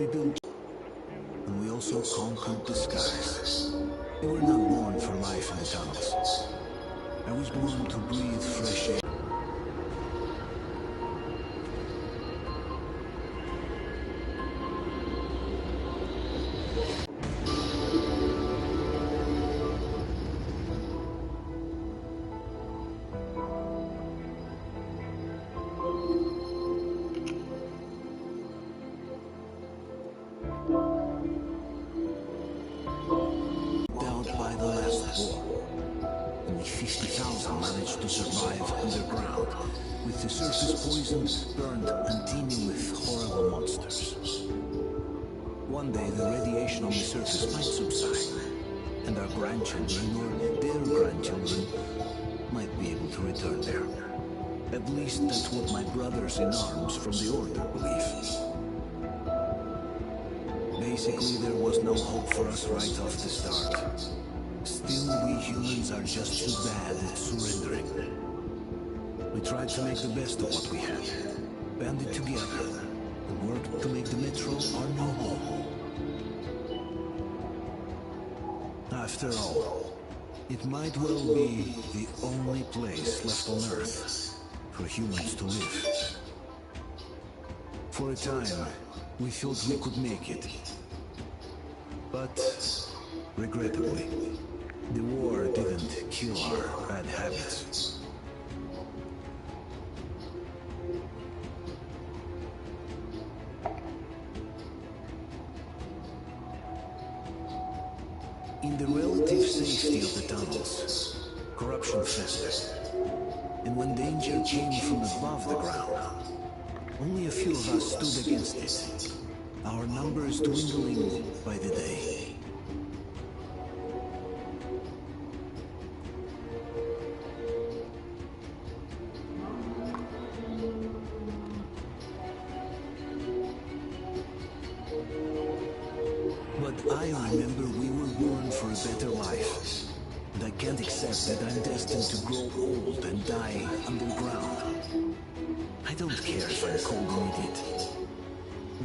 We built, and we also conquered the skies. We were not born for life in the tunnels. I was born to breathe fresh air. Out by the last war. Only 50,000 managed to survive underground, with the surface poisoned, burned, and teeming with horrible monsters. One day the radiation on the surface might subside, and our grandchildren or their grandchildren might be able to return there. At least that's what my brothers in arms from the Order believe. Basically, there was no hope for us right off the start. Still, we humans are just too bad at surrendering. We tried to make the best of what we had, banded together, and worked to make the Metro our new home. After all, it might well be the only place left on Earth for humans to live. For a time, we thought we could make it. But, regrettably, the war didn't kill our bad habits. In the relative safety of the tunnels, corruption festered. And when danger came from above the ground, only a few of us stood against it, our numbers dwindling by the day. But I remember we were born for a better life. And I can't accept that I'm destined to grow old and die underground. I don't care if I'm called an idiot.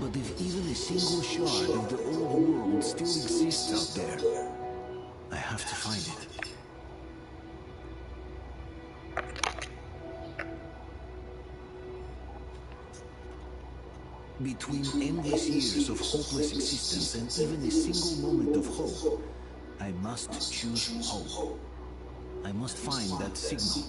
But if even a single shard of the old world still exists out there, I have to find it. Between endless years of hopeless existence and even a single moment of hope, I must choose hope. I must find that signal.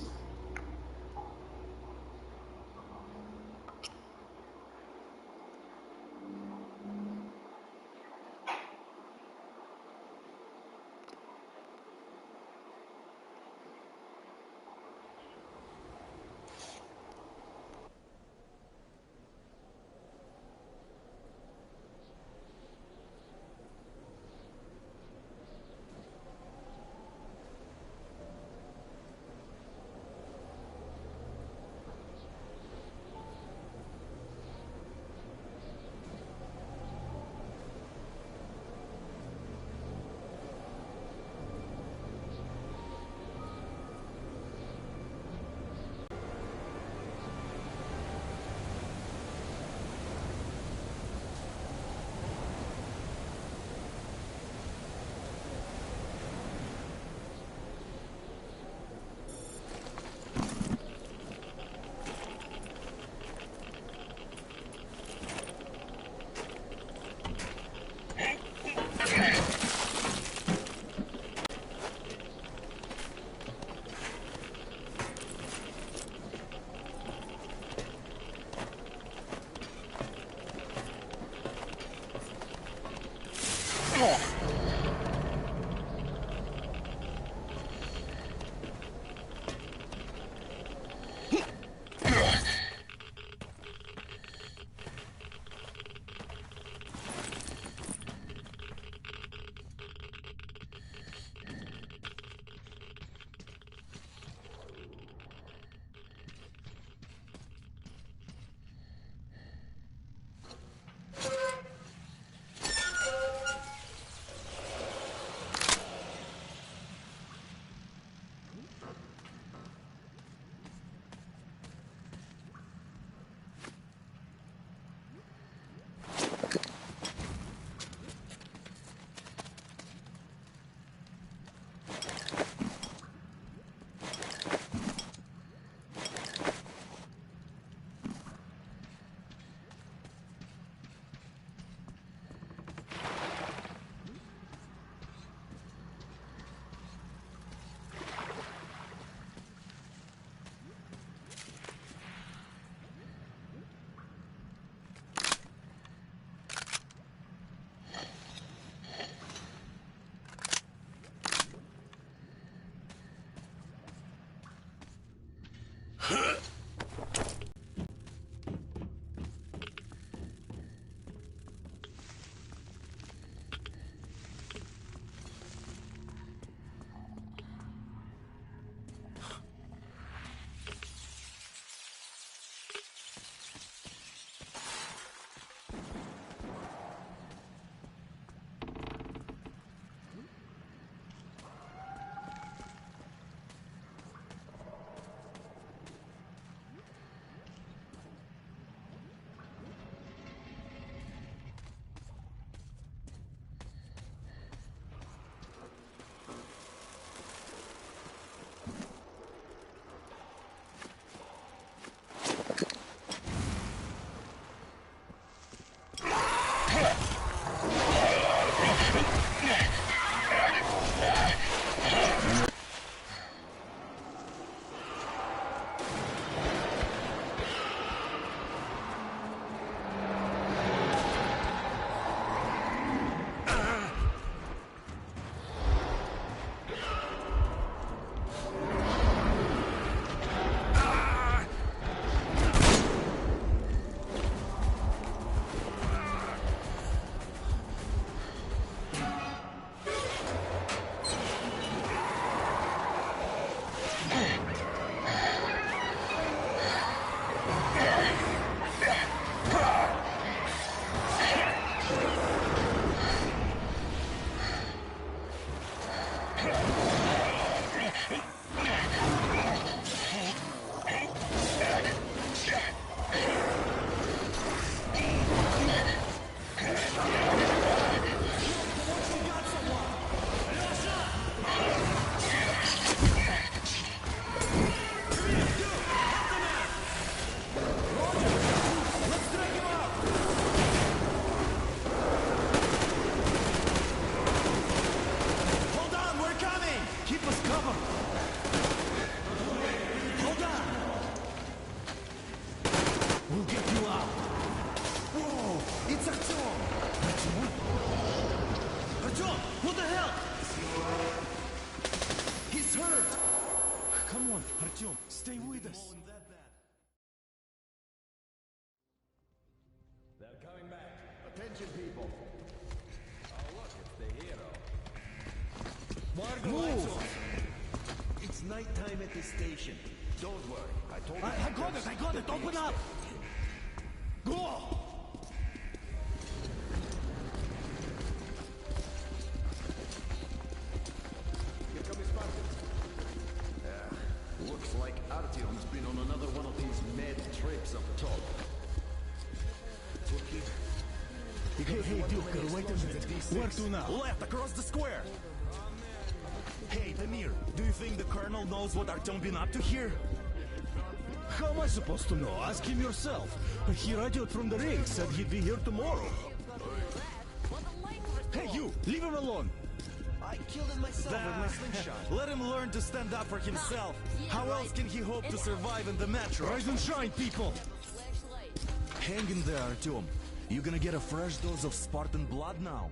Artyom, stay with us. They're coming back. Attention, people. Oh, look, it's the hero. Margo, lights on. It's nighttime at the station. Don't worry. I told you. I got it. Open up. Go! Here come his partners. Looks like Artyom's been on another one of his mad trips up top. Hey, Duke, wait a minute. Where to now? Left, across the square! Hey, Damir, do you think the Colonel knows what Artyom been up to here? How am I supposed to know? Ask him yourself. He radioed from the ring, said he'd be here tomorrow. Hey, you! Leave him alone! I killed him myself with my slingshot. Let him learn to stand up for himself. How else can he hope to survive in the metro? Rise and shine, people! Hang in there, Artyom. You gonna get a fresh dose of Spartan blood now?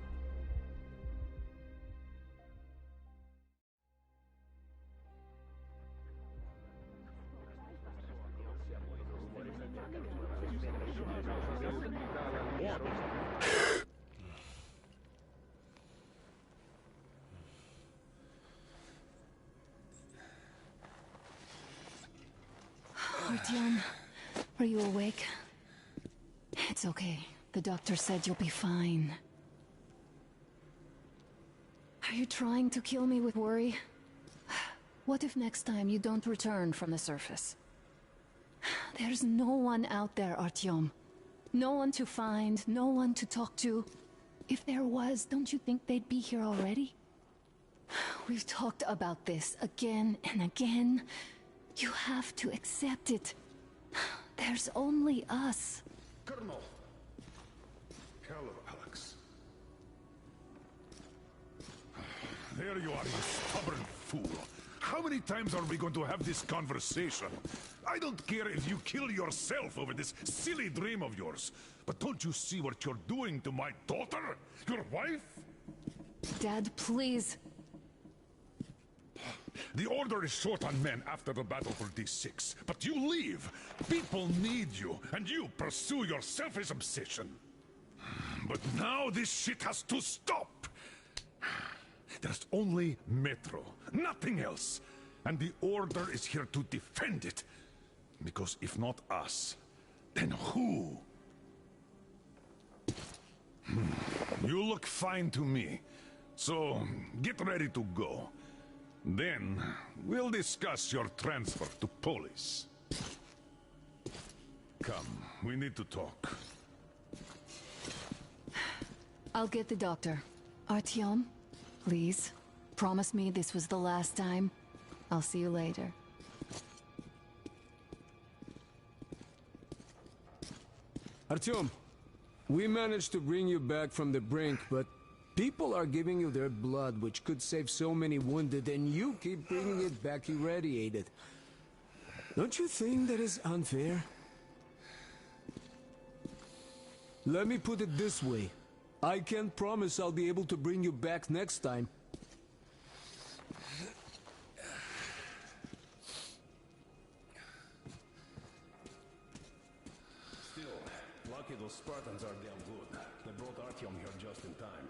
Artyom, are you awake? It's okay. The doctor said you'll be fine. Are you trying to kill me with worry? What if next time you don't return from the surface? There's no one out there, Artyom. No one to find, no one to talk to. If there was, don't you think they'd be here already? We've talked about this again and again. You have to accept it. There's only us. Colonel! Hello, Alex. There you are, you stubborn fool. How many times are we going to have this conversation? I don't care if you kill yourself over this silly dream of yours. But don't you see what you're doing to my daughter? Your wife? Dad, please. The Order is short on men after the battle for D6. But you leave. People need you, and you pursue your selfish obsession. But now this shit has to stop. There's only Metro, nothing else. And the Order is here to defend it. Because if not us, then who? You look fine to me. So, get ready to go. Then, we'll discuss your transfer to Polis. Come, we need to talk. I'll get the doctor. Artyom, please, promise me this was the last time. I'll see you later. Artyom, we managed to bring you back from the brink, but people are giving you their blood, which could save so many wounded, and you keep bringing it back irradiated. Don't you think that is unfair? Let me put it this way. I can't promise I'll be able to bring you back next time. Still, lucky those Spartans are damn good. They brought Artyom here just in time.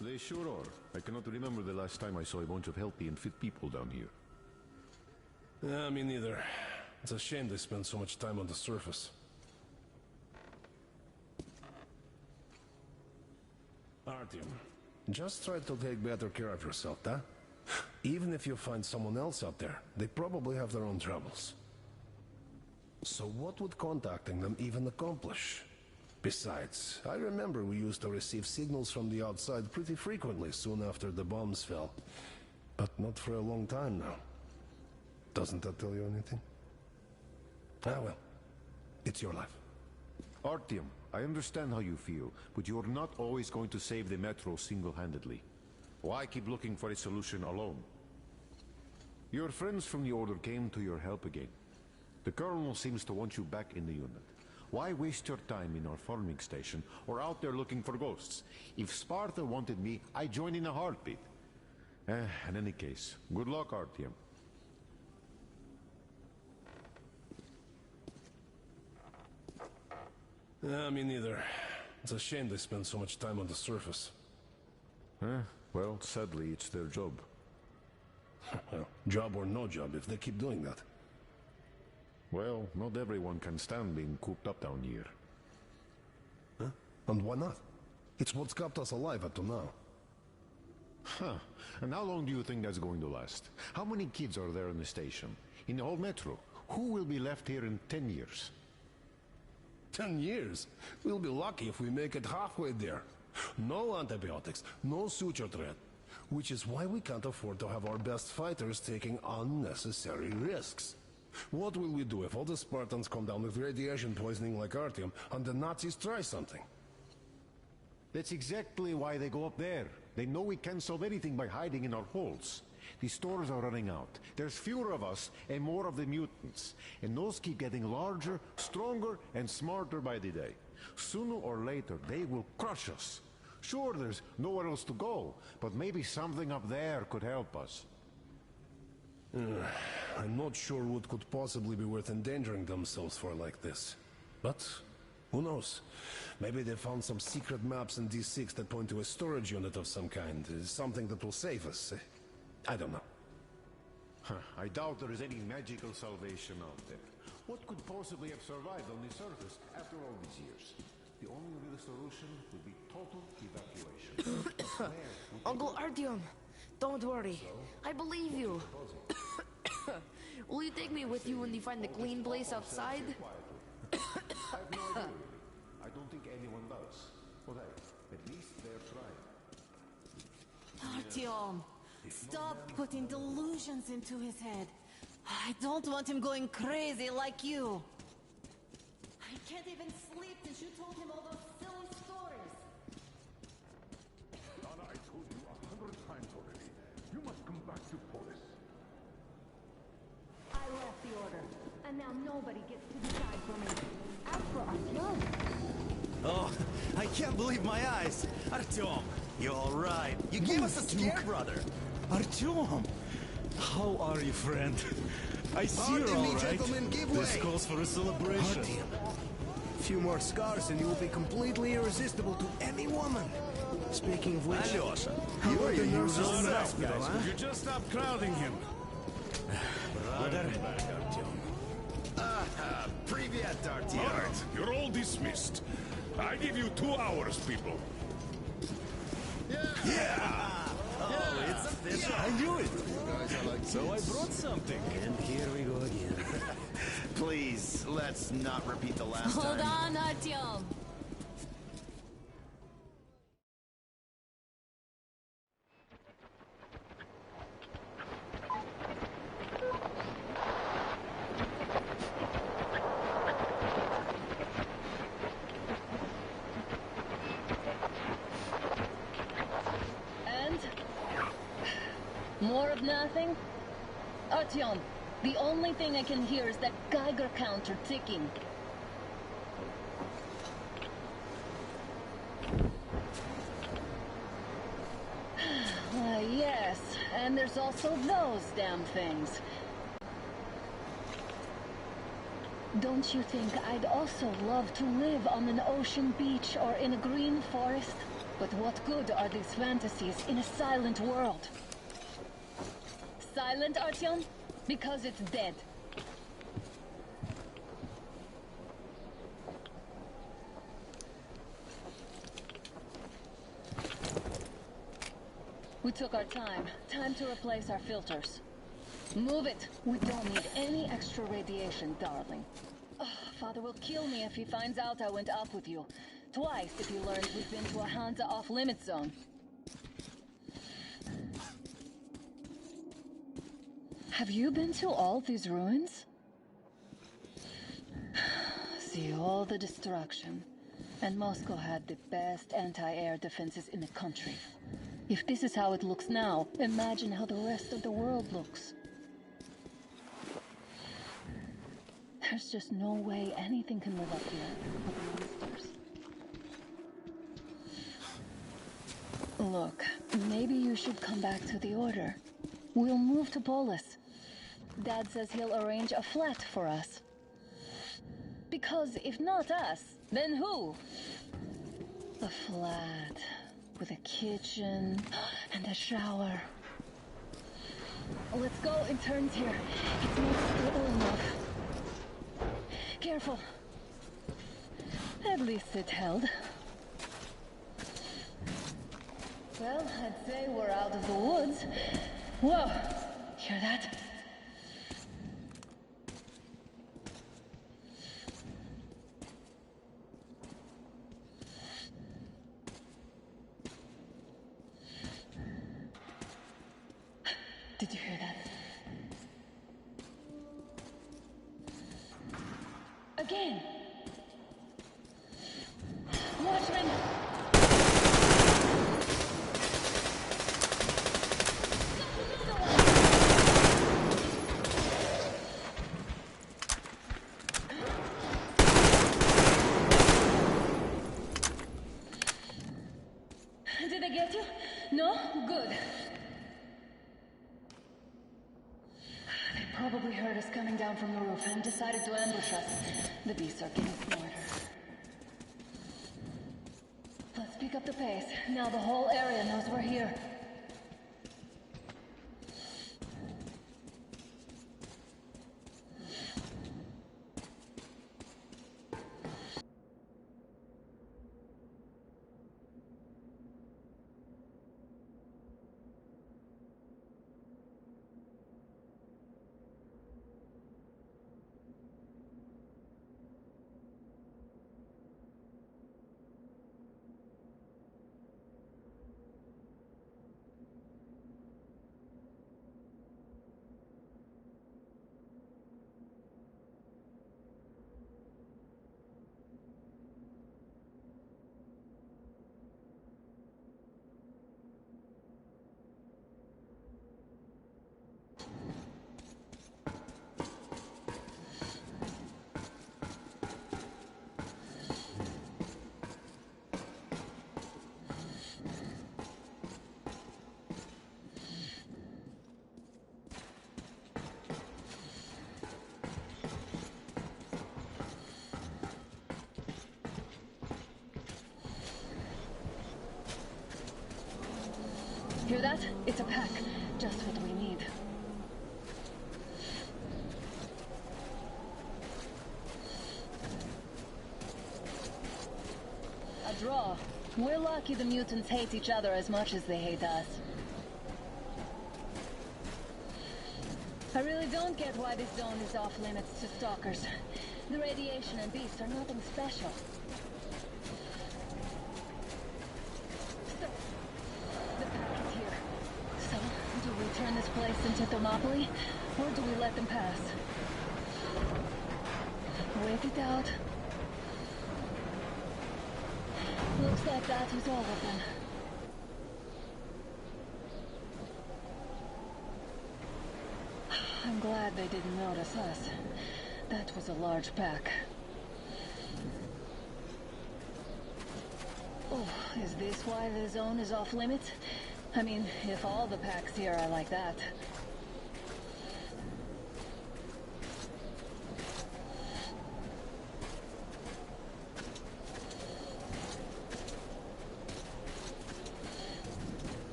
They sure are. I cannot remember the last time I saw a bunch of healthy and fit people down here. Yeah, me neither. It's a shame they spend so much time on the surface. Artyom, just try to take better care of yourself, huh? Even if you find someone else out there, they probably have their own troubles. So what would contacting them even accomplish? Besides, I remember we used to receive signals from the outside pretty frequently soon after the bombs fell. But not for a long time now. Doesn't that tell you anything? Ah well, it's your life. Artyom, I understand how you feel, but you're not always going to save the Metro single-handedly. Why keep looking for a solution alone? Your friends from the Order came to your help again. The Colonel seems to want you back in the unit. Why waste your time in our farming station or out there looking for ghosts? If Sparta wanted me, I'd join in a heartbeat. In any case, good luck, Artyom. Me neither. It's a shame they spend so much time on the surface. Well, sadly, it's their job. Well, job or no job, if they keep doing that. Well, not everyone can stand being cooped up down here. And why not? It's what's kept us alive up to now. And how long do you think that's going to last? How many kids are there in the station? In the whole metro? Who will be left here in 10 years? 10 years? We'll be lucky if we make it halfway there. No antibiotics, no suture thread. Which is why we can't afford to have our best fighters taking unnecessary risks. What will we do if all the Spartans come down with radiation poisoning like Artyom, and the Nazis try something? That's exactly why they go up there. They know we can't solve anything by hiding in our holes. The stores are running out. There's fewer of us and more of the mutants. And those keep getting larger, stronger, and smarter by the day. Sooner or later, they will crush us. Sure, there's nowhere else to go, but maybe something up there could help us. I'm not sure what could possibly be worth endangering themselves for like this. But who knows? Maybe they found some secret maps in D6 that point to a storage unit of some kind. Something that will save us. I don't know. I doubt there is any magical salvation out there. What could possibly have survived on the surface after all these years? The only real solution would be total evacuation. Uncle Artyom, don't worry. I believe you. Will you take me with you when you find the clean place outside? I have no idea. I don't think anyone does. But hey, at least they're trying. Artyom, stop putting delusions into his head. I don't want him going crazy like you. I can't even sleep since you told him all those silly stories. Donna, I told you 100 times already. You must come back to Polis. I left the order, and now nobody gets to decide for me. As for Artyom... Oh, I can't believe my eyes. Artyom, you all right? You gave us a scare, brother. Artyom, how are you, friend? I see you're all right. Gentlemen, give This way. calls for a celebration. A few more scars and you will be completely irresistible to any woman. Speaking of which, Alyosha, how you are are the your nurses usual in the self, hospital, guys. huh? You just stop crowding him. Brother. Привет, Artyom. All right, you're all dismissed. I give you 2 hours, people. Oh, it's official. I knew it. So I brought something. And here we go again. Please, let's not repeat the last Hold time. on, Artyom. And? More of nothing? Artyom, the only thing I can hear is that Geiger counter ticking. Yes, and there's also those damn things. Don't you think I'd also love to live on an ocean beach or in a green forest? But what good are these fantasies in a silent world? Silent, Artyom? Because it's dead. We took our time. Time to replace our filters. Move it! We don't need any extra radiation, darling. Ugh, Father will kill me if he finds out I went up with you. Twice if he learns we've been to a Hansa off-limit zone. Have you been to all these ruins? See all the destruction. And Moscow had the best anti-air defenses in the country. If this is how it looks now, imagine how the rest of the world looks. There's just no way anything can live up here but the monsters. Look, maybe you should come back to the Order. We'll move to Polis. Dad says he'll arrange a flat for us. Because if not us, Then who? A flat with a kitchen and a shower. Let's go in turns here. It's not stable enough. Careful. At least it held. Well, I'd say we're out of the woods. Whoa! Hear that? Did you hear that? Again! Watchman! Did they get you? No? Good. They probably heard us coming down from the roof and decided to ambush us. The beasts are getting smarter. Let's pick up the pace. Now the whole area knows we're here. Hear that? It's a pack. Just what we need. A draw. We're lucky the mutants hate each other as much as they hate us. I really don't get why this zone is off limits to stalkers. The radiation and beasts are nothing special. Turn this place into Thermopylae, or do we let them pass? Wait it out. Looks like that was all of them. I'm glad they didn't notice us. That was a large pack. Oh, is this why the zone is off limits? I mean, if all the packs here are like that.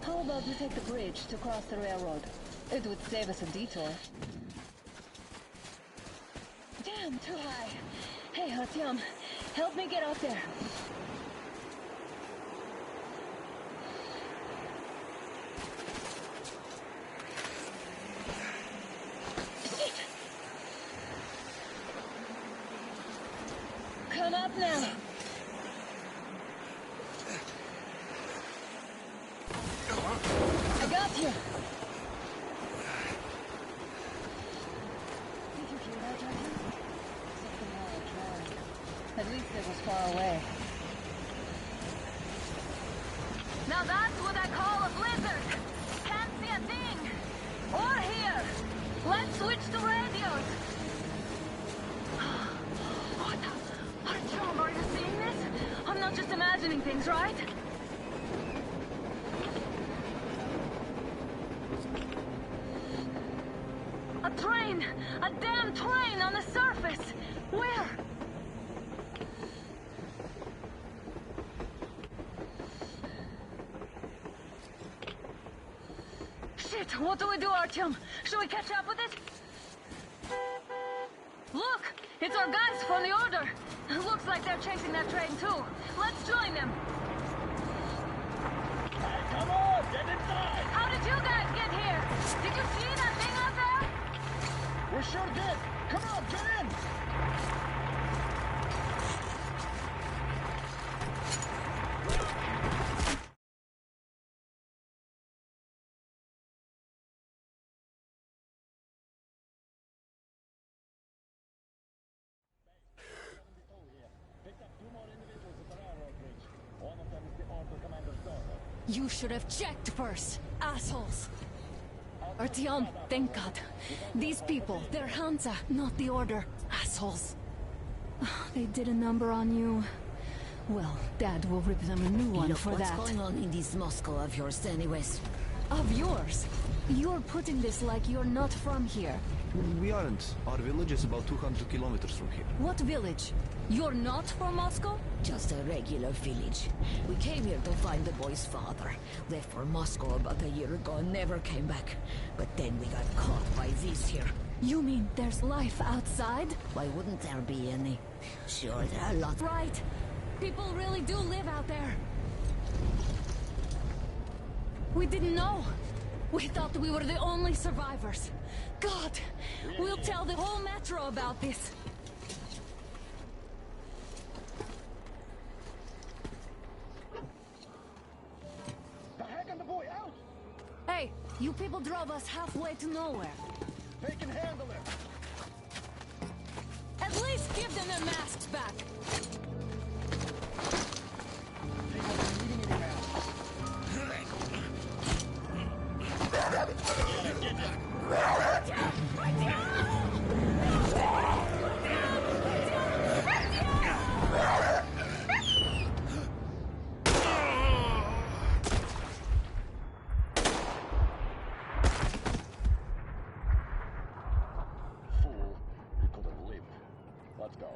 How about we take the bridge to cross the railroad? It would save us a detour. Damn, too high. Hey, Artyom, help me get up there. Shit! Come up now. I got you. At least it was far away. Now that's what I call a blizzard! Can't see a thing! Or hear! Let's switch to radios! What the? Artyom, are you seeing this? I'm not just imagining things, right? train! A damn train on the surface! Where? Shit, what do we do, Artyom? Should we catch up with it? Look! It's our guys from the Order! Looks like they're chasing that train too. Let's join them! Hey, come on! Get inside! How did you guys get here? Did you see that thing out there? We sure did! Come on, get in! You should have checked first, assholes! Artyom, thank God. These people, they're Hansa, not the Order. Assholes. They did a number on you. Well, Dad will rip them a new one for that. What's going on in this Moscow of yours anyways? Of yours? You're putting this like you're not from here. We aren't. Our village is about 200 kilometers from here. What village? You're not from Moscow? Just a regular village. We came here to find the boy's father. Left for Moscow about a year ago and never came back. But then we got caught by these here. You mean there's life outside? Why wouldn't there be any? Sure, there are lots. Right. People really do live out there. We didn't know. We thought we were the only survivors. God, we'll tell the whole metro about this. The heck and the boy out! Hey, you people drove us halfway to nowhere. They can handle it! At least give them their masks back. Fool, you could have lived. Let's go.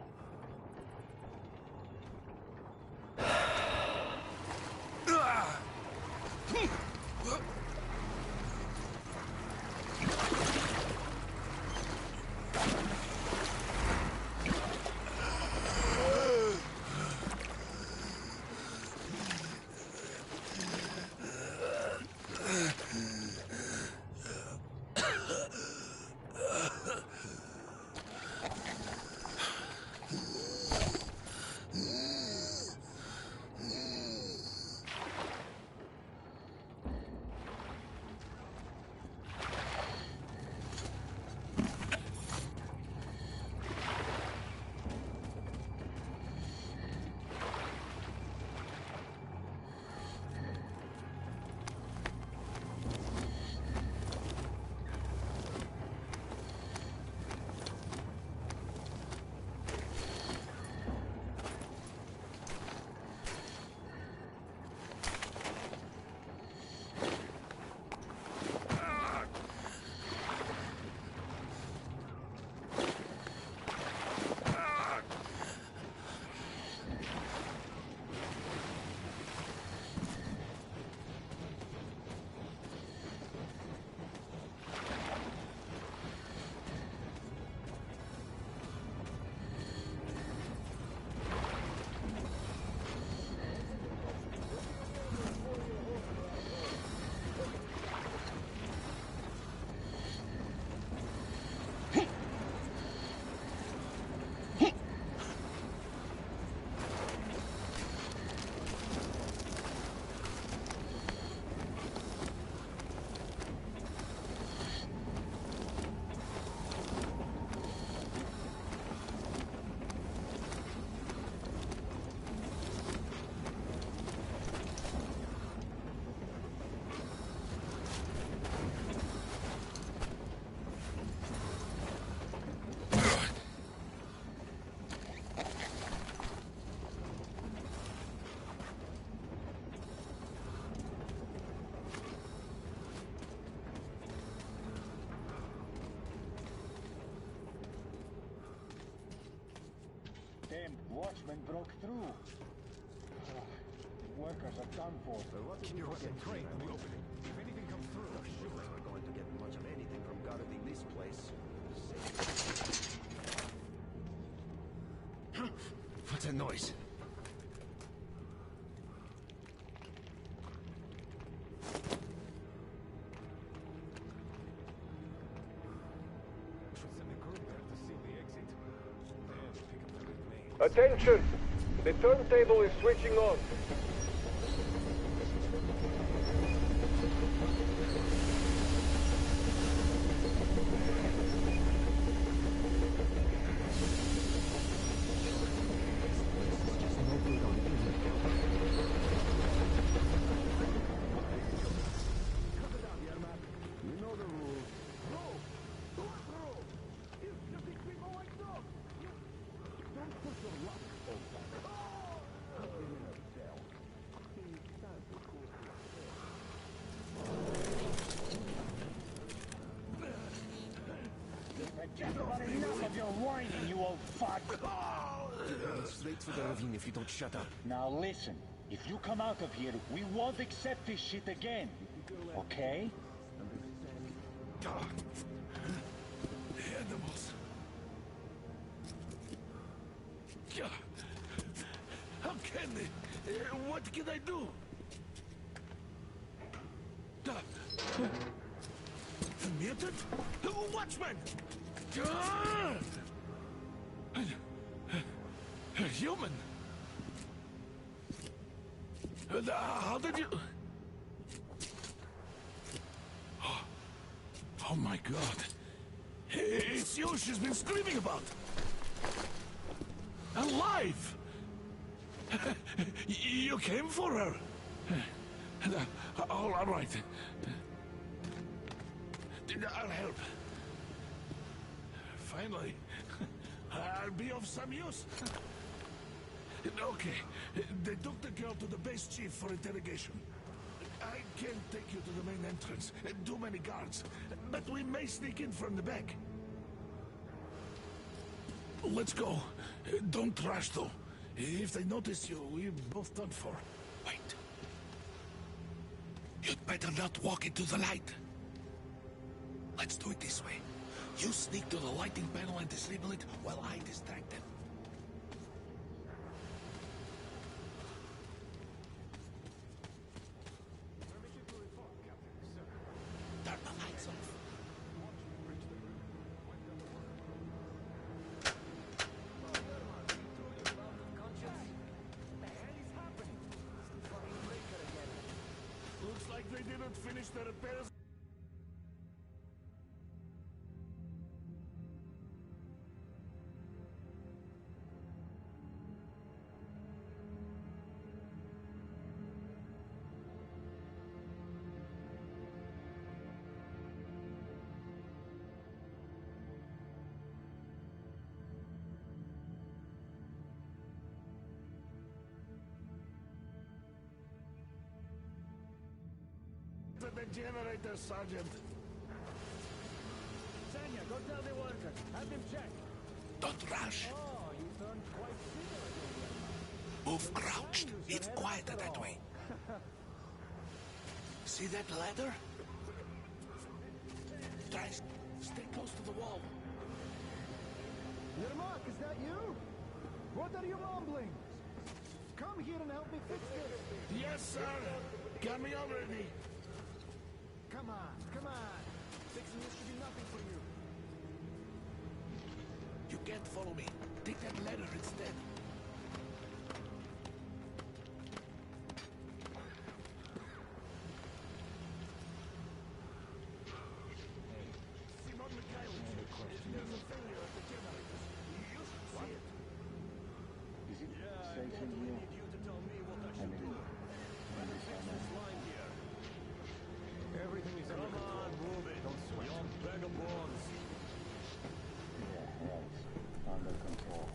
workers are done for. Keep your weapon trained in the opening. If anything comes through, sure we're not going to get much of anything from guarding this place. What's that noise? Attention! The turntable is switching on. Enough of your whining, you old fuck! Straight for the ravine if you don't shut up. Now listen, if you come out of here, we won't accept this shit again. Okay? Animals. How can they? What can I do? Mutant? Watchman! A human? How did you... Oh my God. It's you she's been screaming about. Alive! You came for her. All right. I'll help. Finally, I'll be of some use. Okay, they took the girl to the base chief for interrogation. I can't take you to the main entrance. Too many guards. But we may sneak in from the back. Let's go. Don't rush, though. If they notice you, we're both done for. Wait. You'd better not walk into the light. Let's do it this way. You sneak to the lighting panel and disable it while I distract them. Turn the lights off. Looks like they didn't finish the repairs. The generator, Sergeant. Senya, go tell the workers. Have them check. Don't rush. Oh, you turned quite similar. Move crouched. It's quieter that way. See that ladder? Try stay close to the wall. Yermak, is that you? What are you mumbling? Come here and help me fix this. Yes, sir. Coming already. Come on. Fixing this should be nothing for you. You can't follow me. Take that ladder instead. Simon Mikhailov, there's a failure at the generators. You should see it. Is it safe in here? need you to tell me what I should do. Better fix this line here. Everything is under control. Come on, move it. Don't sweat. Young vagabonds. Yeah, right. Under control.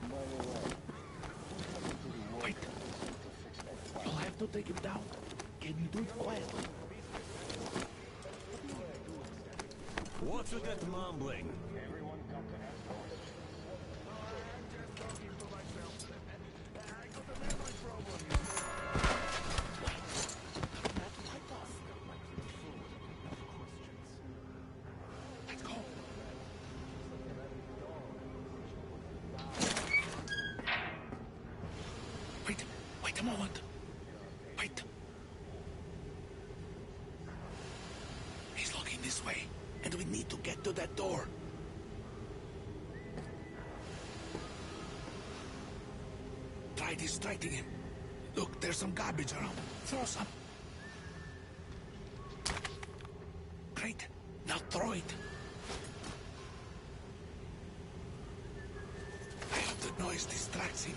By the way, Wait. You'll have to take him down. Can you do it quietly? What's with that mumbling? everyone come to that voice. I'm just talking to myself. I got a memory problem. moment. Wait. He's looking this way, and we need to get to that door. Try distracting him. Look, there's some garbage around. Throw some. Great. Now throw it. I hope the noise distracts him.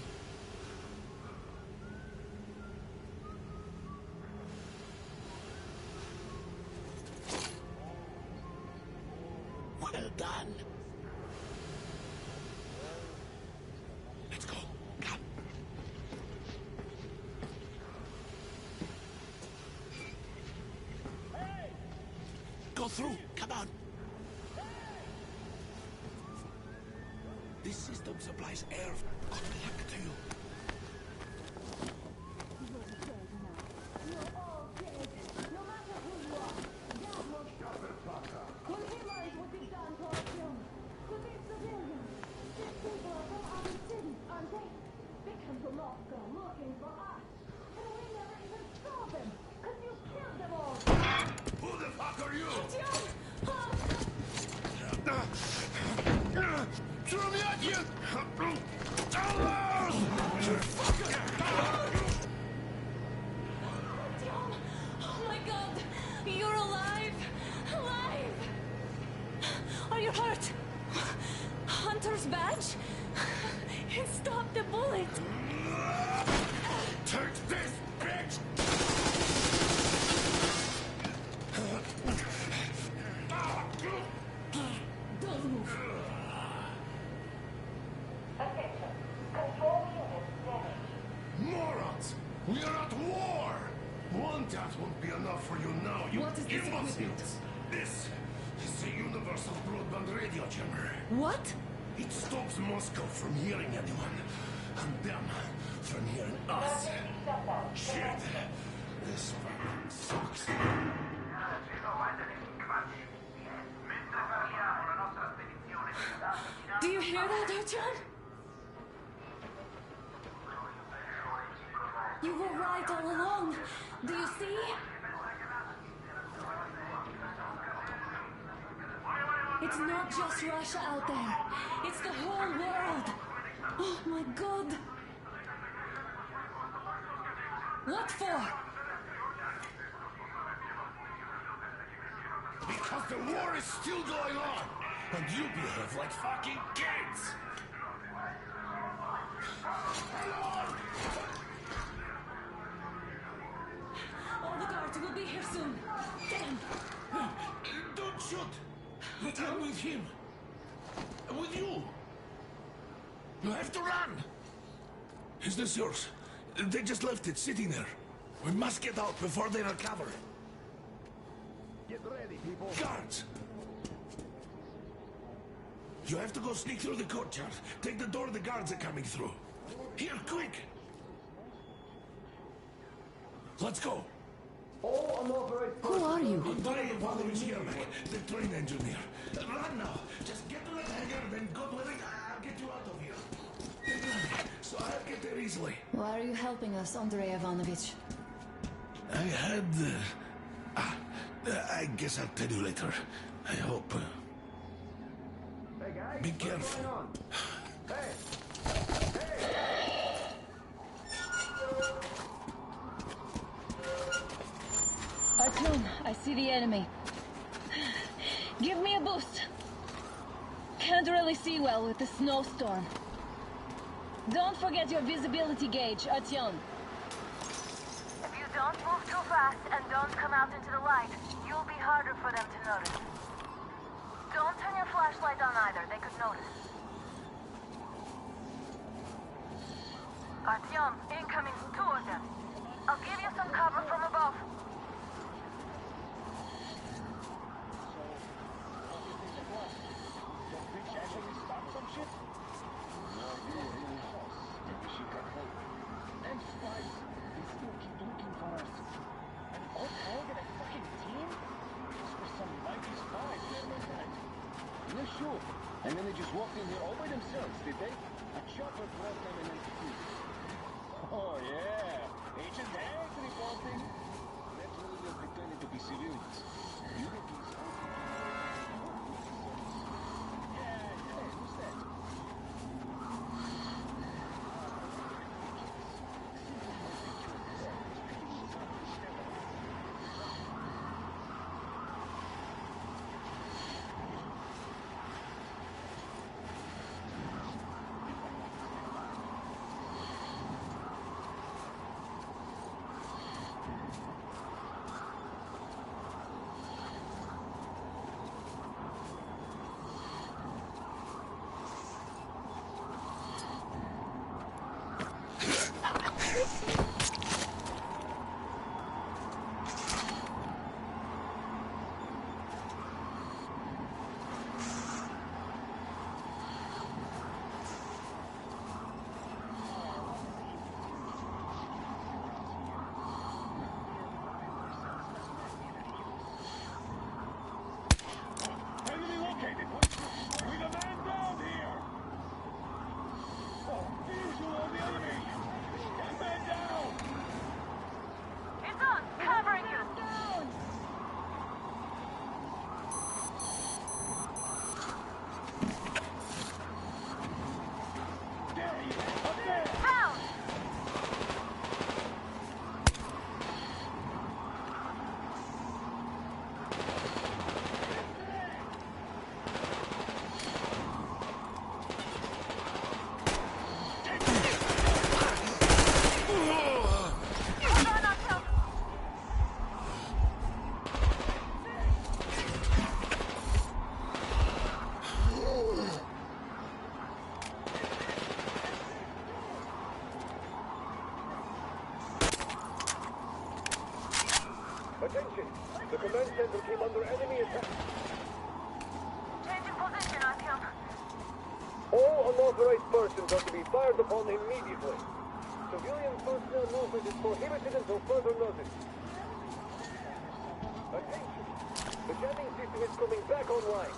Well done. Let's go. Come. Go through. Come on. This system supplies air. Good luck to you. Who the fuck are you? Throw me at you! Oh my god! You're alive! Alive! Are you hurt? Hunter's badge? It stopped the bullet! Take this, bitch! Don't move. Morons! We are at war! One death won't be enough for you now, you What is this imbeciles! equipment? This is the Universal Broadband Radio Jammer. What? It stops Moscow from hearing anyone, and them from hearing us. Shit! This fucking sucks. Do you hear that, Artyom? You were right all along. Do you see? It's not just Russia out there. It's the whole world. Oh my god. What for? Because the war is still going on, and you behave like fucking kids! All the guards will be here soon. Damn. Don't shoot! I'm with him. With you. You have to run. Is this yours? They just left it sitting there. We must get out before they recover. Get ready, people. Guards! You have to go sneak through the courtyard. Take the door the guards are coming through. Here, quick! Let's go. All unauthorized. Who are you? Andrei Ivanovich Yermak, the train engineer. Run now. Just get to that hangar, then God willing, I'll get you out of here. So I'll get there easily. Why are you helping us, Andrei Ivanovich? I had... I guess I'll tell you later. I hope... Hey guys, be what's careful. going on? Hey! Artyom, I see the enemy. Give me a boost. Can't really see well with the snowstorm. Don't forget your visibility gauge, Artyom. If you don't move too fast and don't come out into the light, you'll be harder for them to notice. Don't turn your flashlight on either, they could notice. Artyom, incoming, 2 of them. I'll give you some cover from above. And then they just walked in here all by themselves, did they? A chopper brought them and then... Oh, yeah. Agent Hank reporting. Let's really just pretending to be civilians. You get these Yeah, who's that? Enemy located! We demand down here! Oh, visual on the enemy! Get man down! It's on! Covering you! There he is! Up there! Down! Hold on, Artyom! Attention! The command center came under enemy attack. Changing position, Artyom. All unauthorized persons are to be fired upon immediately. Civilian personnel movement is prohibited until further notice. Attention! The jamming system is coming back online.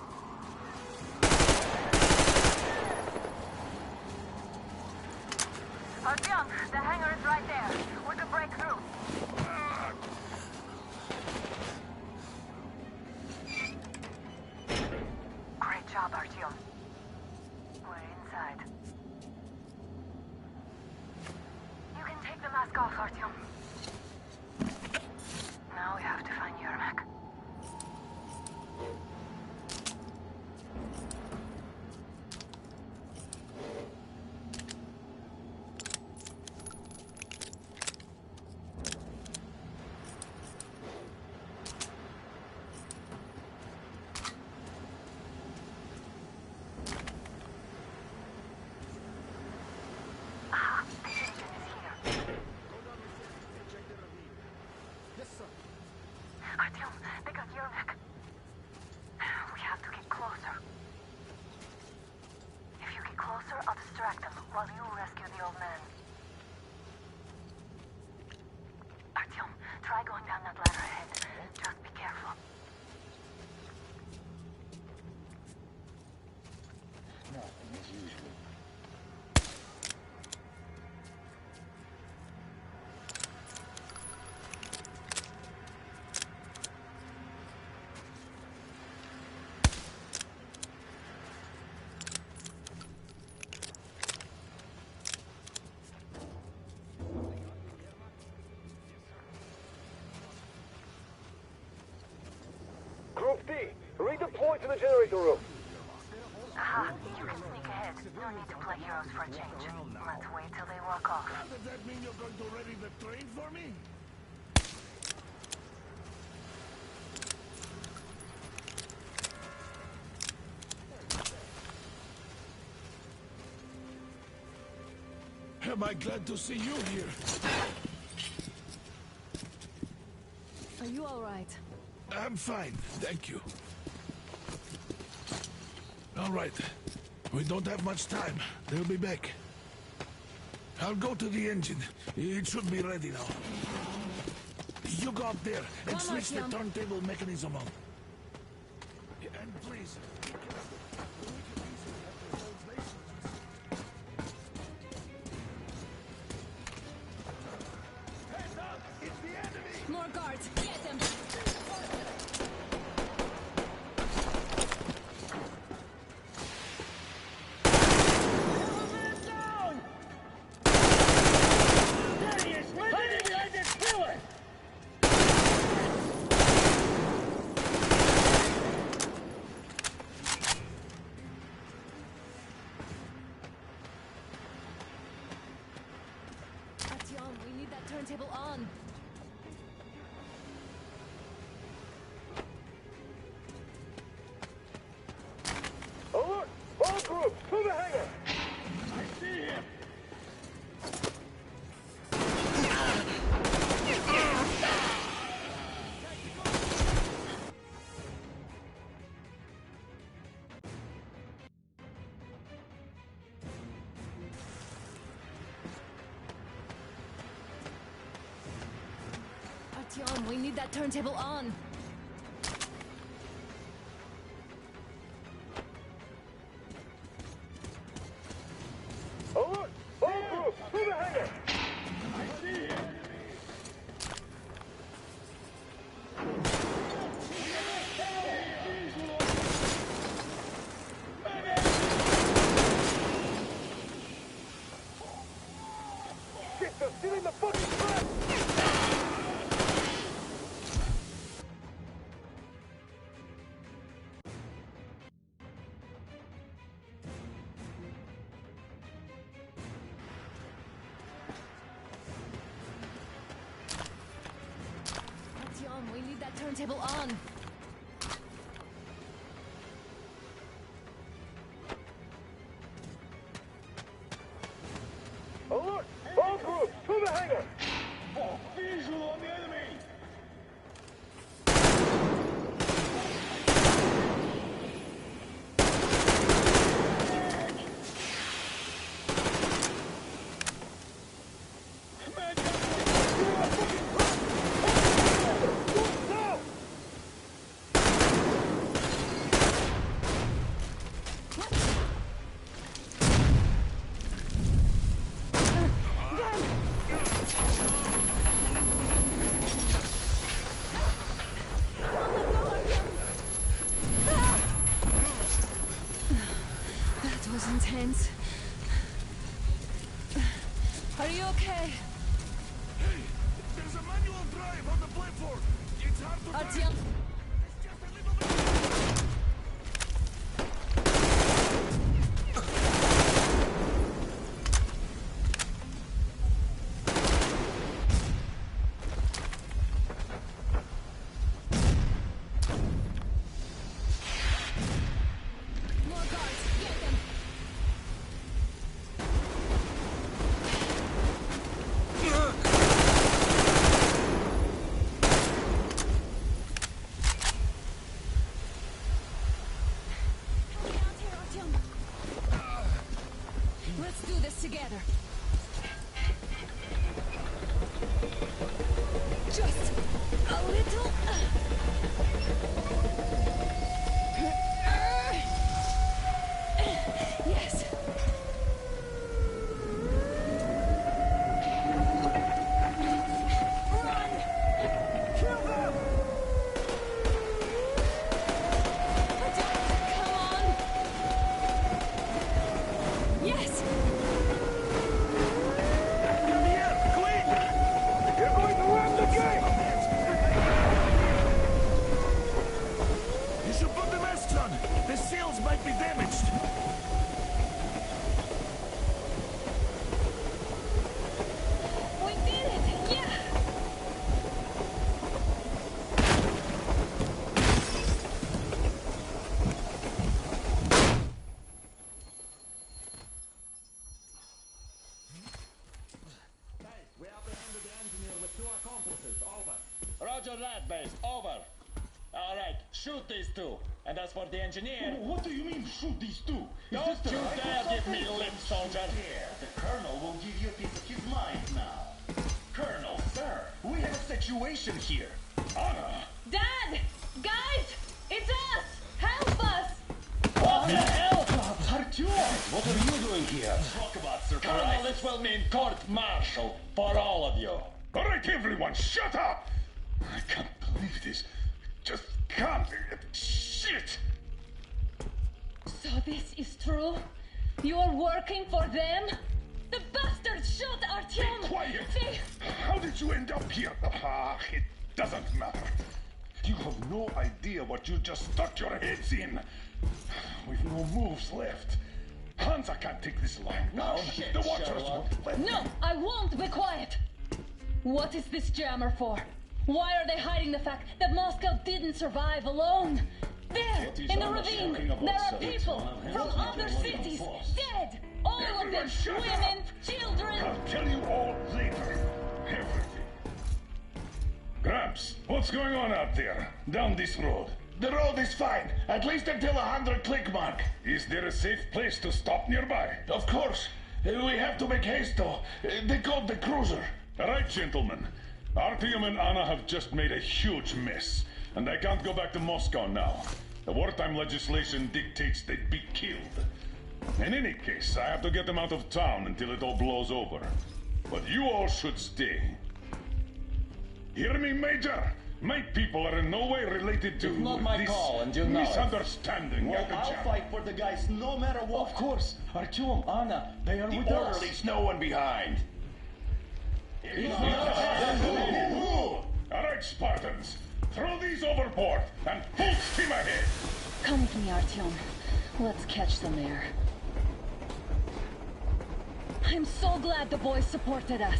Artyom, the hangar is right there. We can break through. Great job, Artyom. We're inside. You can take the mask off, Artyom. Now we have to find Yermak. Ah, the engine is here. Yes, sir. Artyom, they got Yermak. We have to get closer. If you get closer, I'll distract them while you rescue the old man. Artyom, try going down that ladder ahead. Just be careful. Nothing as usual. Group D, redeploy to the generator room. Aha, you can sneak ahead. No need to play heroes for a change. Let's wait till they walk off. Does that mean you're going to ready the train for me? Am I glad to see you here? Are you all right? I'm fine, thank you. All right. We don't have much time. They'll be back. I'll go to the engine. It should be ready now. You go up there and Come on, switch the Artyom. turntable mechanism on. And please, be careful. The wicked beast have their own laser. Artyom, we need that turntable on. Alert! All groups, to the hangar! Shit, they're stealing the fucking track! Artyom, we need that turntable on. Alert! All groups, to the hangar! Visual on the enemy! That was intense. Are you okay? Hey, there's a manual drive on the platform. It's hard to Artyom. More guards, get them. Help me out here, Artyom. Let's do this together. Just a little. Yes. Run! Kill them! Come on! Yes! You're going to win the game! You should put the masks on. The seals might be damaged. We did it! Yeah! We apprehended the engineer with 2 accomplices. Over. Roger that, base. Over. All right, shoot these 2. And as for the engineer... What do you mean, shoot these 2? Don't you dare give me lip, soldier! The Colonel will give you a piece of his mind now. Colonel, sir, we have a situation here. Honor! Dad! Guys! It's us! Help us! What the hell? Artyom, what are you doing here? Talk about surprise. Colonel, this will mean court-martial for all of you. All right, everyone, shut up! I can't believe this. Just can't. Shit! So this is true? You're working for them? The bastards shot Artyom! Be quiet! They... How did you end up here? Ah, it doesn't matter. You have no idea what you just stuck your heads in. We've no moves left. Hansa can't take this line down. shit, The Watchers Sherlock. won't let No, them. I won't be quiet! What is this jammer for? Why are they hiding the fact that Moscow didn't survive alone? There, in the ravine, there are people from other cities, dead! All of Everyone them, shut up. women, children! I'll tell you all later. Everything. Gramps, what's going on out there? Down this road. The road is fine, at least until 100 click mark. Is there a safe place to stop nearby? Of course. We have to make haste though. They called the cruiser. All right, gentlemen. Artyom and Anna have just made a huge mess, and I can't go back to Moscow now. The wartime legislation dictates they'd be killed. In any case, I have to get them out of town until it all blows over. But you all should stay. Hear me, Major? My people are in no way related to It's not my this call, and you know it. misunderstanding. Well, at the I'll camp. fight for the guys no matter what. Of course. Artyom, Anna, they are with us. The orderlies, no one behind. All right, Spartans. Throw these overboard and full steam ahead. Come with me, Artyom. Let's catch them there. I'm so glad the boys supported us.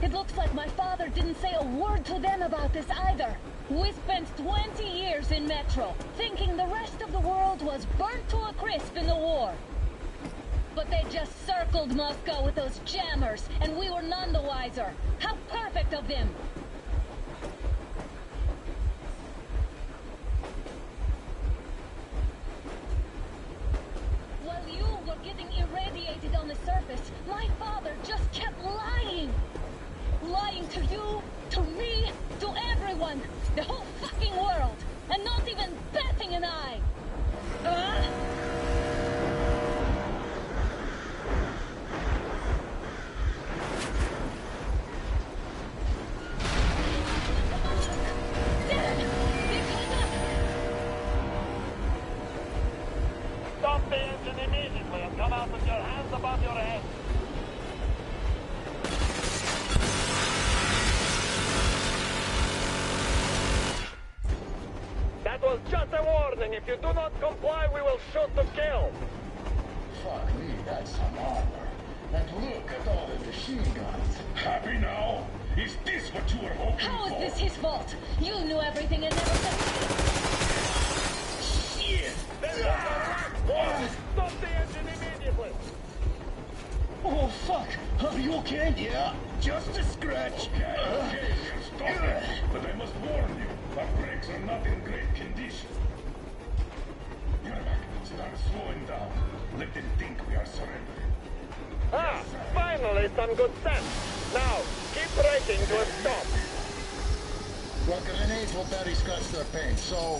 It looks like my father didn't say a word to them about this either. We spent 20 years in Metro, thinking the rest of the world was burnt to a crisp in the war. But they just circled Moscow with those jammers, and we were none the wiser. How perfect of them! While you were getting irradiated on the surface, my father just kept lying. Lying to you, to me, to everyone, the whole fucking world, and not even batting an eye. Stop the engine immediately and come out with your hands above your head. That was just a warning. If you do not comply, we will shoot to kill. Fuck me, that's some armor. And look at all the machine guns. Happy now? Is this what you were hoping How for? is this his fault? You knew everything and never said... Shit! Stop the engine immediately. Oh, fuck! Are you okay? Yeah, just a scratch. Okay, stop it. But I must warn you, our brakes are not in great condition. Yermak, start slowing down. Let them think we are surrendering. Ah, finally some good sense. Now, keep braking to a stop. Well, grenades will barely scratch their paint, so...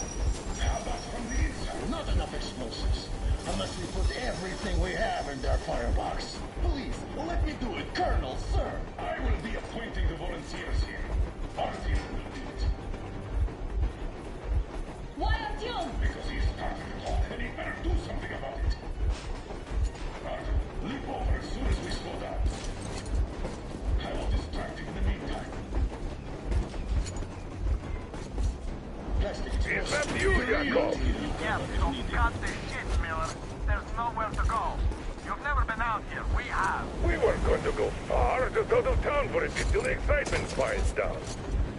How about from the inside? Not enough explosives. Unless we put everything we have in their firebox. Please, let me do it, Colonel, sir. I will be appointing the volunteers here. Artyom will do it. Why Artyom? Because he's starting to talk, and he better do something about it. Artyom, leap over as soon as we slow down. I will distract him in the meantime. Is that you, Yakov? Yes, so cut the shit, Miller. There's nowhere to go. You've never been out here. We have. We weren't going to go far, just out of town for a bit till the excitement quiets down.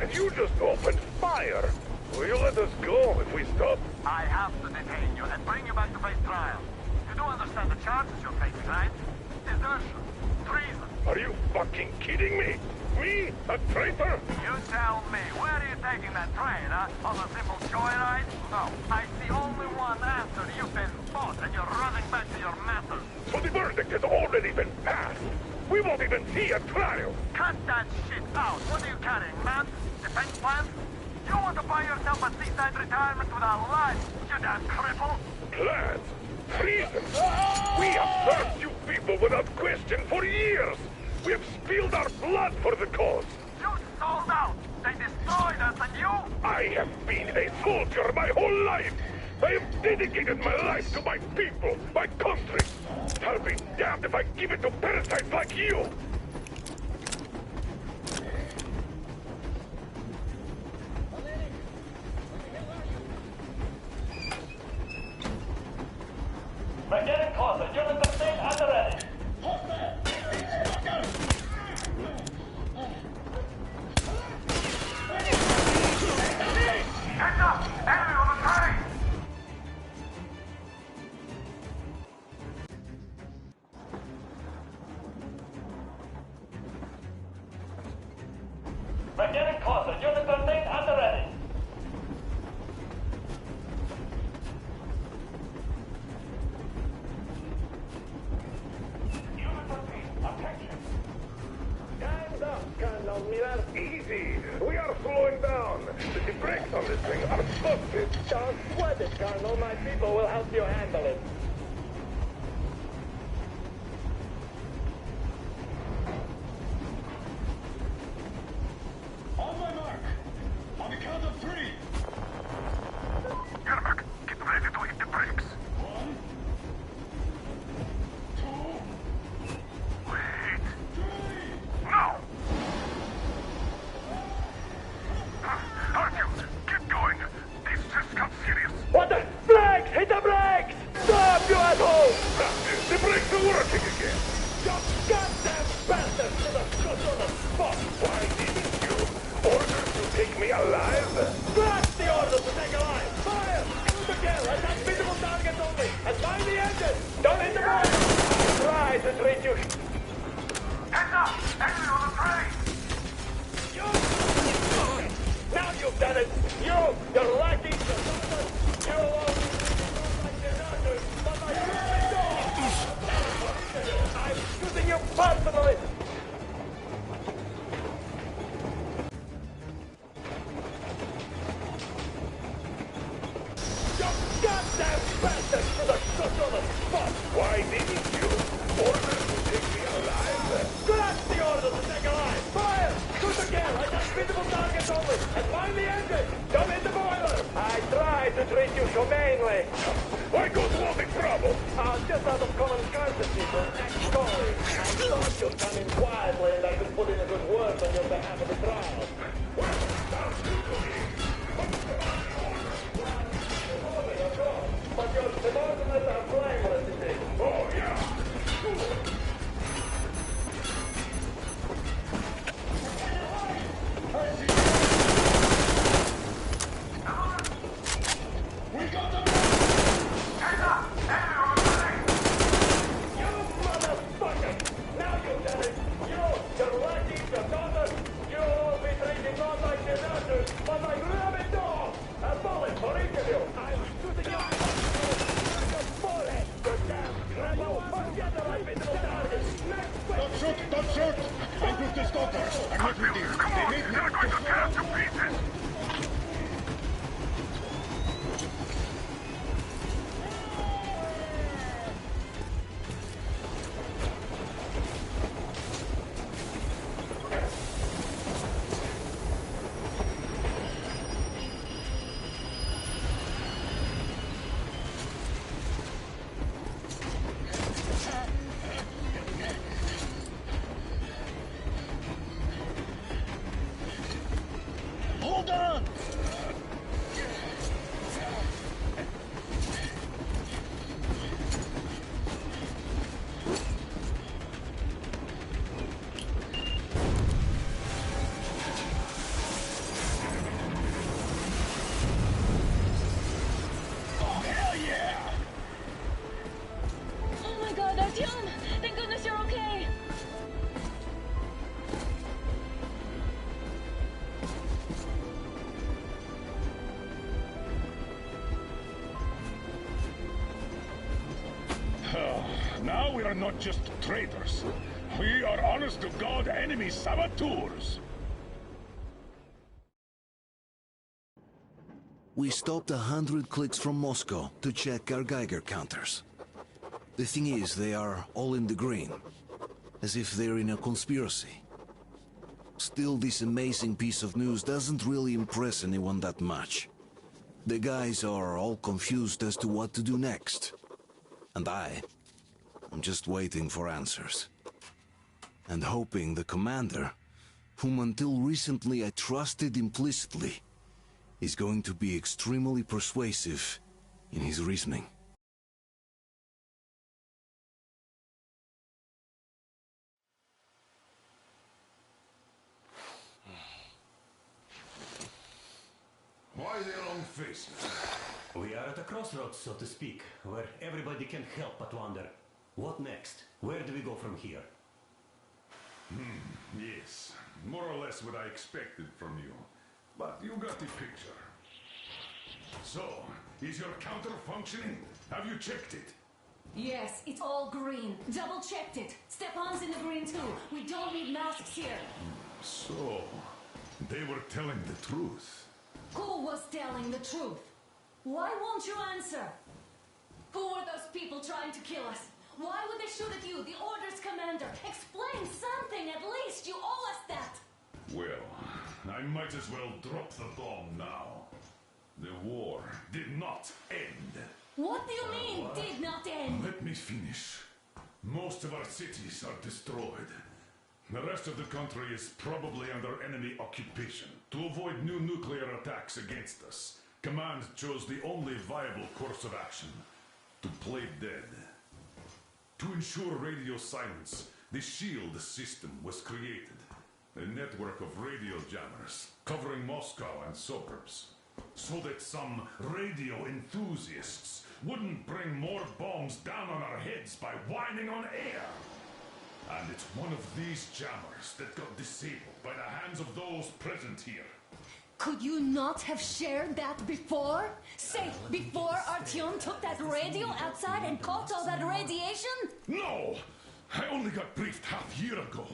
And you just opened fire. Will you let us go if we stop? I have to detain you and bring you back to face trial. You do understand the charges you're facing, right? Desertion. Treason. Are you fucking kidding me? Me? A traitor? You tell me, where are you taking that train, huh? On a simple joyride? No, I see only one answer. You've been bought and you're running back to your masters. So the verdict has already been passed. We won't even see a trial. Cut that shit out. What are you carrying, man? Defense plans? You want to buy yourself a seaside retirement without life, you damn cripple? Plans? Treason? We have served you people without question for years. We have spilled our blood for the cause. You sold out. They destroyed us and you? I have been a soldier my whole life. I have dedicated my life to my people, my country. I'll be damned if I give it to parasites like you. We're getting closer. You're in the state at the ready. Heads up! Enemy on the train! it, Colonel. My people will help you handle it. On my mark. On the count of 3. Yermak, get ready to hit the brakes. 1, 2, Wait. 3. Now! Artyom, keep going. This just got serious. What the? Brakes! Hit the brakes! Stop, you asshole! The brakes are working again. You goddamn bastard! To the foot on the spot! Why didn't you order to take me alive? Blast the order to take a line! Fire! Shoot again! Attack visible targets only! And find the engine! Don't hit the brakes! Try to treat you! Heads up! Enemy on the train! You! Now you've done it! You're lucky! You alone! I'm shooting you personally! You goddamn bastard! To the foot on the spot! Why didn't you order to take me alive? Blast the order to take a line! Fire! Shoot again! I got visible targets only! And find the engine! Don't hit the boiler! I tried to treat you humanely! Why go to all the trouble? Just out of common courtesy for an ex-colleague. I thought you'd come in quietly and I could put in a good word on your behalf of the trial. Well, sounds good to me. But your subordinates are blameless, you see. Oh, yeah. We got them! Heads up! Enemy on the train! You motherfucker! Now you've done it! Your lucky, your daughter, you'll all be treated not like deserters, but like rabid dogs! A bullet for each of you! I'm shooting you! Your forehead, you damn rebel! Forget the right visible target! Don't shoot! Don't shoot! I'm with the stalkers. I'm not with you. Come They on, need me. they're going to tear us to pieces. Hold on! Oh, hell yeah! Oh my god, Artyom! Thank goodness you're okay! Now we are not just traitors. We are honest-to-God enemy saboteurs. We stopped 100 clicks from Moscow to check our Geiger counters. The thing is, they are all in the green, as if they're in a conspiracy. Still, this amazing piece of news doesn't really impress anyone that much. The guys are all confused as to what to do next. And I'm just waiting for answers. And hoping the commander, whom until recently I trusted implicitly, is going to be extremely persuasive in his reasoning. Why the long face? We are at a crossroads, so to speak, where everybody can help but wonder, what next? Where do we go from here? Yes, more or less what I expected from you. But you got the picture. So, is your counter functioning? Have you checked it? Yes, it's all green. Double checked it. Stepan's in the green too. We don't need masks here. So, they were telling the truth. Who was telling the truth? Why won't you answer? Who were those people trying to kill us? Why would they shoot at you, the Order's commander? Explain something, at least. You owe us that. Well, I might as well drop the bomb now. The war did not end. What do you mean, did not end? Let me finish. Most of our cities are destroyed. The rest of the country is probably under enemy occupation. To avoid new nuclear attacks against us, Command chose the only viable course of action: to play dead. To ensure radio silence, the SHIELD system was created. A network of radio jammers covering Moscow and suburbs, so that some radio enthusiasts wouldn't bring more bombs down on our heads by whining on air. And it's one of these jammers that got disabled by the hands of those present here. Could you not have shared that before? Say, before Artyom took that radio outside and caught all that radiation? No! I only got briefed half year ago,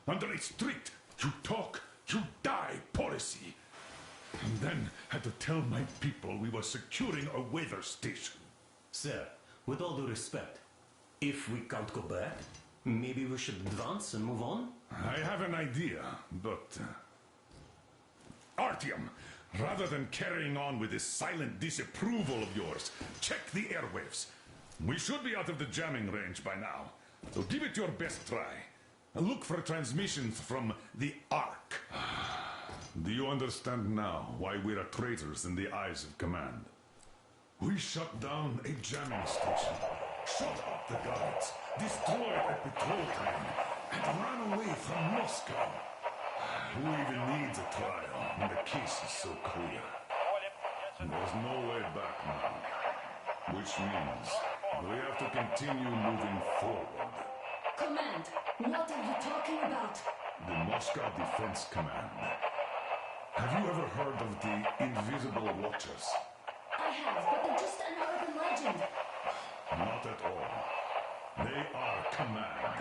under a strict you talk, you die policy. And then had to tell my people we were securing a weather station. Sir, with all due respect, if we can't go back, maybe we should advance and move on? I have an idea, but... Artyom, rather than carrying on with this silent disapproval of yours, check the airwaves. We should be out of the jamming range by now, so give it your best try. And look for transmissions from the Ark. Do you understand now why we're traitors in the eyes of Command? We shut down a jamming station, shot up the guards, destroyed a patrol train, and ran away from Moscow. Who even needs a trial when the case is so clear? There's no way back now, which means we have to continue moving forward. Command, what are you talking about? The Moscow Defense Command. Have you ever heard of the Invisible Watchers? I have, but they're just an urban legend. Not at all. They are Command.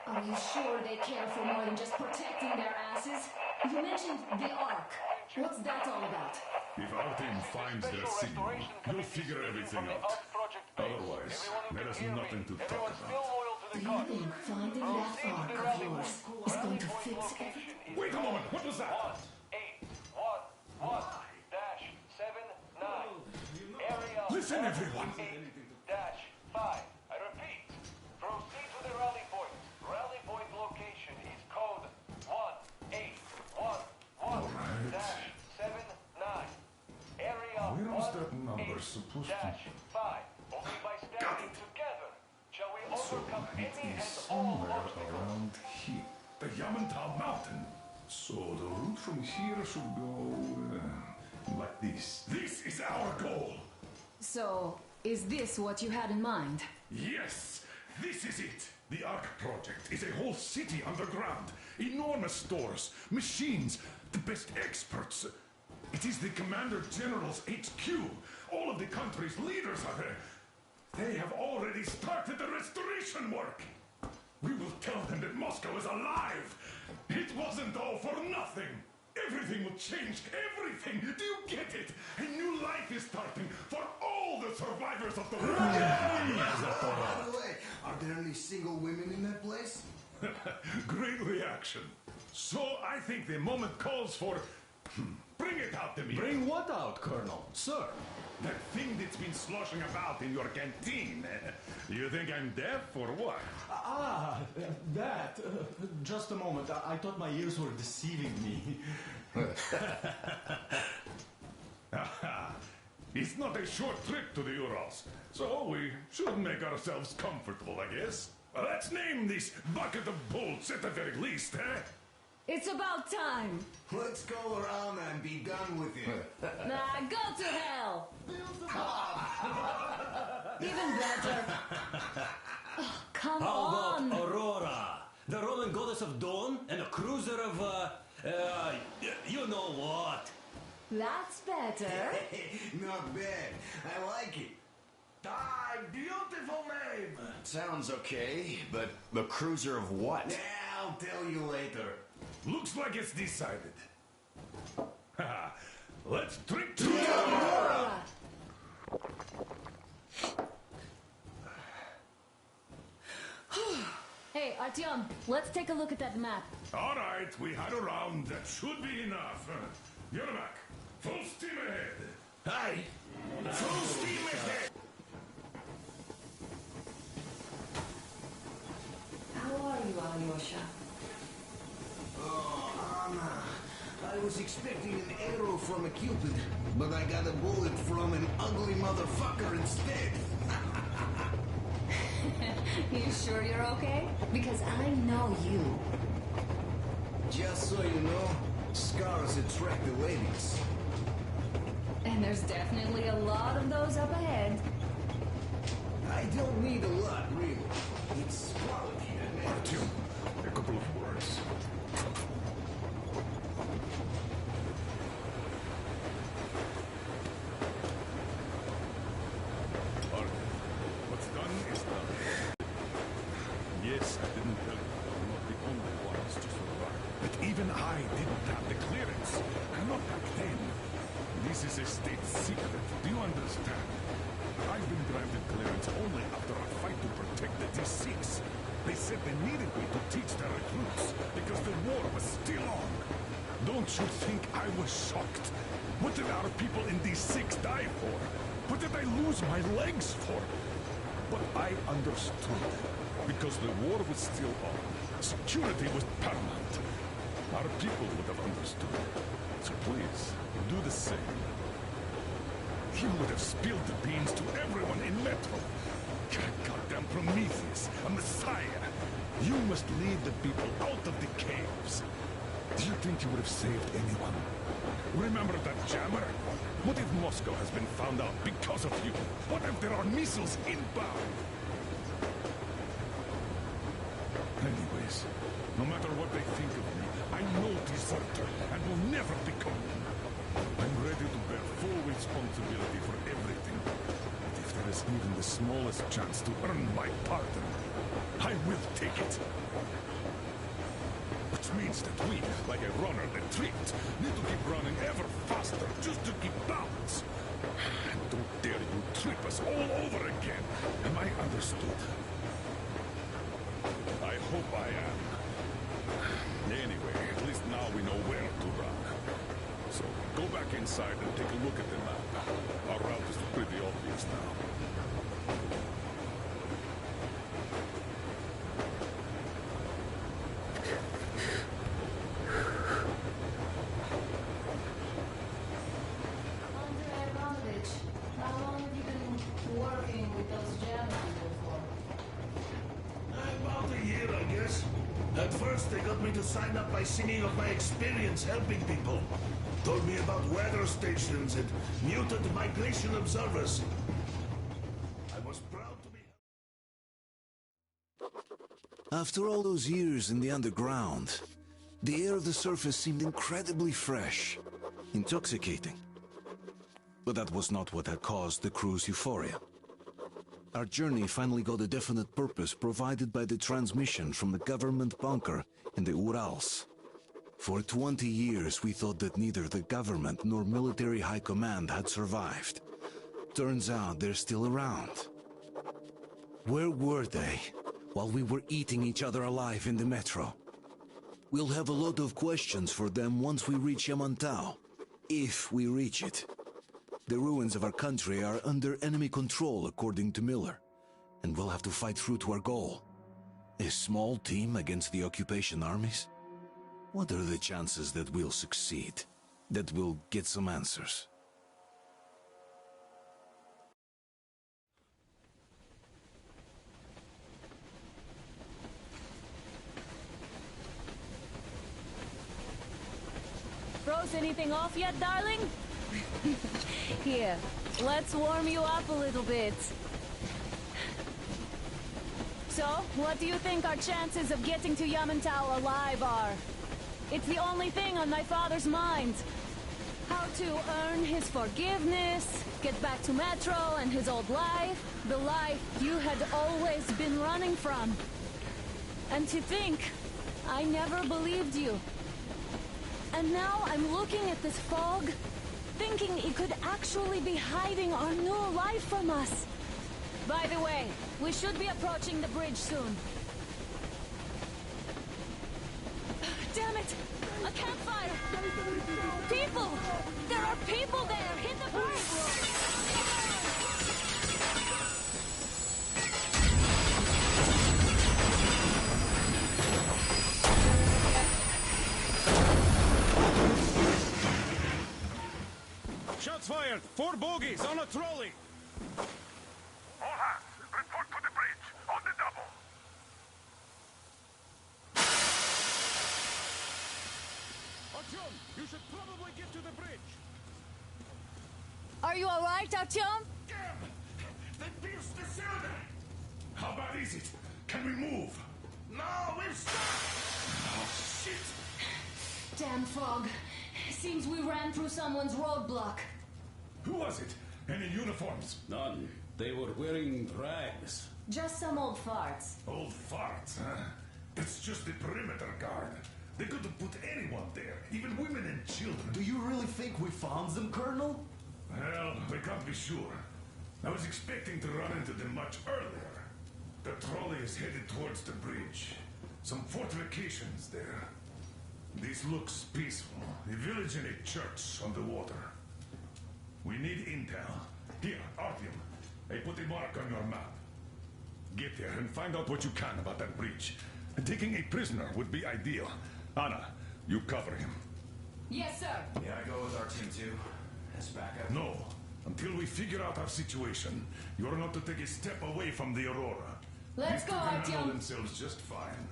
Are you sure they care for more than just protecting their asses? You mentioned the Ark. What's that all about? If our team finds their signal, you'll figure everything out. Otherwise, there is nothing to talk about. Do you think finding that Ark of yours is going to fix everything? Wait a moment, what was that? 181-79. Area Listen, everyone! 8-5. I repeat, proceed to the rally point. Rally point location is code 1-8-1-1-79. Area Where was that number supposed to be? 5. Only by standing together shall we overcome any It is and all somewhere obstacles. around here. The Yamantau Mountain. So the route from here should go like this. This is our goal. So, is this what you had in mind? Yes, this is it. The Ark Project is a whole city underground. Enormous stores, machines, the best experts. It is the Commander General's HQ. All of the country's leaders are there. They have already started the restoration work. We will tell them that Moscow is alive. It wasn't all for nothing. Everything will change. Everything. Do you get it? A new life is starting for all the survivors of the war. By the way, are there any single women in that place? Great reaction. So I think the moment calls for... Bring it out to me. Bring what out, Colonel? Sir? That thing that's been sloshing about in your canteen. You think I'm deaf or what? That. Just a moment. I thought my ears were deceiving me. It's not a short trip to the Urals, so we should make ourselves comfortable, I guess. Let's name this bucket of bolts at the very least, eh? It's about time. Let's go around and be done with it. Nah, go to hell. Even better. Oh, come How on. about Aurora, the Roman goddess of dawn, and a cruiser of, you know what? That's better. Not bad. I like it. Ah, beautiful name! Sounds okay, but the cruiser of what? Yeah, I'll tell you later. Looks like it's decided. Let's drink to Aurora! Artyom, let's take a look at that map. All right, we had a round. That should be enough. You're back. Full steam ahead. Hi. Full steam ahead. How are you, Alyosha? Oh, Anna. I was expecting an arrow from a Cupid, but I got a bullet from an ugly motherfucker instead. You sure you're okay? Because I know you. Just so you know, scars attract the ladies. And there's definitely a lot of those up ahead. I don't need a lot, really. It's quality that matters. Artyom, a couple of words. What's done is done. Yes, I didn't tell you I'm not the only ones to survive. But even I didn't have the clearance. And not back then. This is a state secret. Do you understand? I've been granted clearance only after a fight to protect the D6. They said they needed me to teach their recruits because the war was still on. Don't you think I was shocked? What did our people in D6 die for? What did I lose my legs for? But I understood. Because the war was still on. Security was paramount. Our people would have understood. So please, do the same. You would have spilled the beans to everyone in Metro. Goddamn Prometheus, a messiah. You must lead the people out of the caves. Do you think you would have saved anyone? Remember that jammer? What if Moscow has been found out because of you? What if there are missiles inbound? Anyways, no matter what they think of me, I'm no deserter and will never become one. I'm ready to bear full responsibility for everything. But if there is even the smallest chance to earn my pardon, I will take it. Which means that we, like a runner that tripped, need to keep running ever faster just to keep balance. And don't dare you trip us all over again. Am I understood? I hope I am. Anyway, at least now we know where to run. So, go back inside and take a look at the map. Our route is pretty obvious now. Andrei Ivanovich, how long have you been working with those jam people for? About a year, I guess. At first, they got me to sign up by singing of my experience helping people. Told me about weather stations and mutant migration observers. I was proud to be... After all those years in the underground, the air of the surface seemed incredibly fresh, intoxicating. But that was not what had caused the crew's euphoria. Our journey finally got a definite purpose provided by the transmission from the government bunker in the Urals. For 20 years we thought that neither the government nor military high command had survived. Turns out they're still around. Where were they while we were eating each other alive in the metro? We'll have a lot of questions for them once we reach Yamantau, if we reach it. The ruins of our country are under enemy control, according to Miller, and we'll have to fight through to our goal. A small team against the occupation armies? What are the chances that we'll succeed? That we'll get some answers? Froze anything off yet, darling? Here, let's warm you up a little bit. So, what do you think our chances of getting to Yamantau alive are? It's the only thing on my father's mind. How to earn his forgiveness, get back to Metro and his old life, the life you had always been running from. And to think, I never believed you. And now I'm looking at this fog, thinking it could actually be hiding our new life from us. By the way, we should be approaching the bridge soon. Damn it! A campfire! People! There are people there! Hit the bridge! Shots fired! 4 bogies on a trolley! All hands, report to the bridge, on the double. Artyom, you should probably get to the bridge! Are you alright, Artyom? They pierced the cylinder! How bad is it? Can we move? No, we're stuck! Oh, shit! Damn fog. Seems we ran through someone's roadblock. Who was it? Any uniforms? None. They were wearing rags. Just some old farts. Old farts, huh? That's just the perimeter guard. They could have put anyone there, even women and children. Do you really think we found them, Colonel? Well, we can't be sure. I was expecting to run into them much earlier. The trolley is headed towards the bridge. Some fortifications there. This looks peaceful. A village and a church on the water. We need intel. Here, Artyom. I put a mark on your map. Get there and find out what you can about that bridge. Taking a prisoner would be ideal. Anna, you cover him. Yes, sir. Yeah, I go with our team too. As backup. No. Until we figure out our situation, you're not to take a step away from the Aurora. Let's go, These two can handle Artyom. themselves just fine.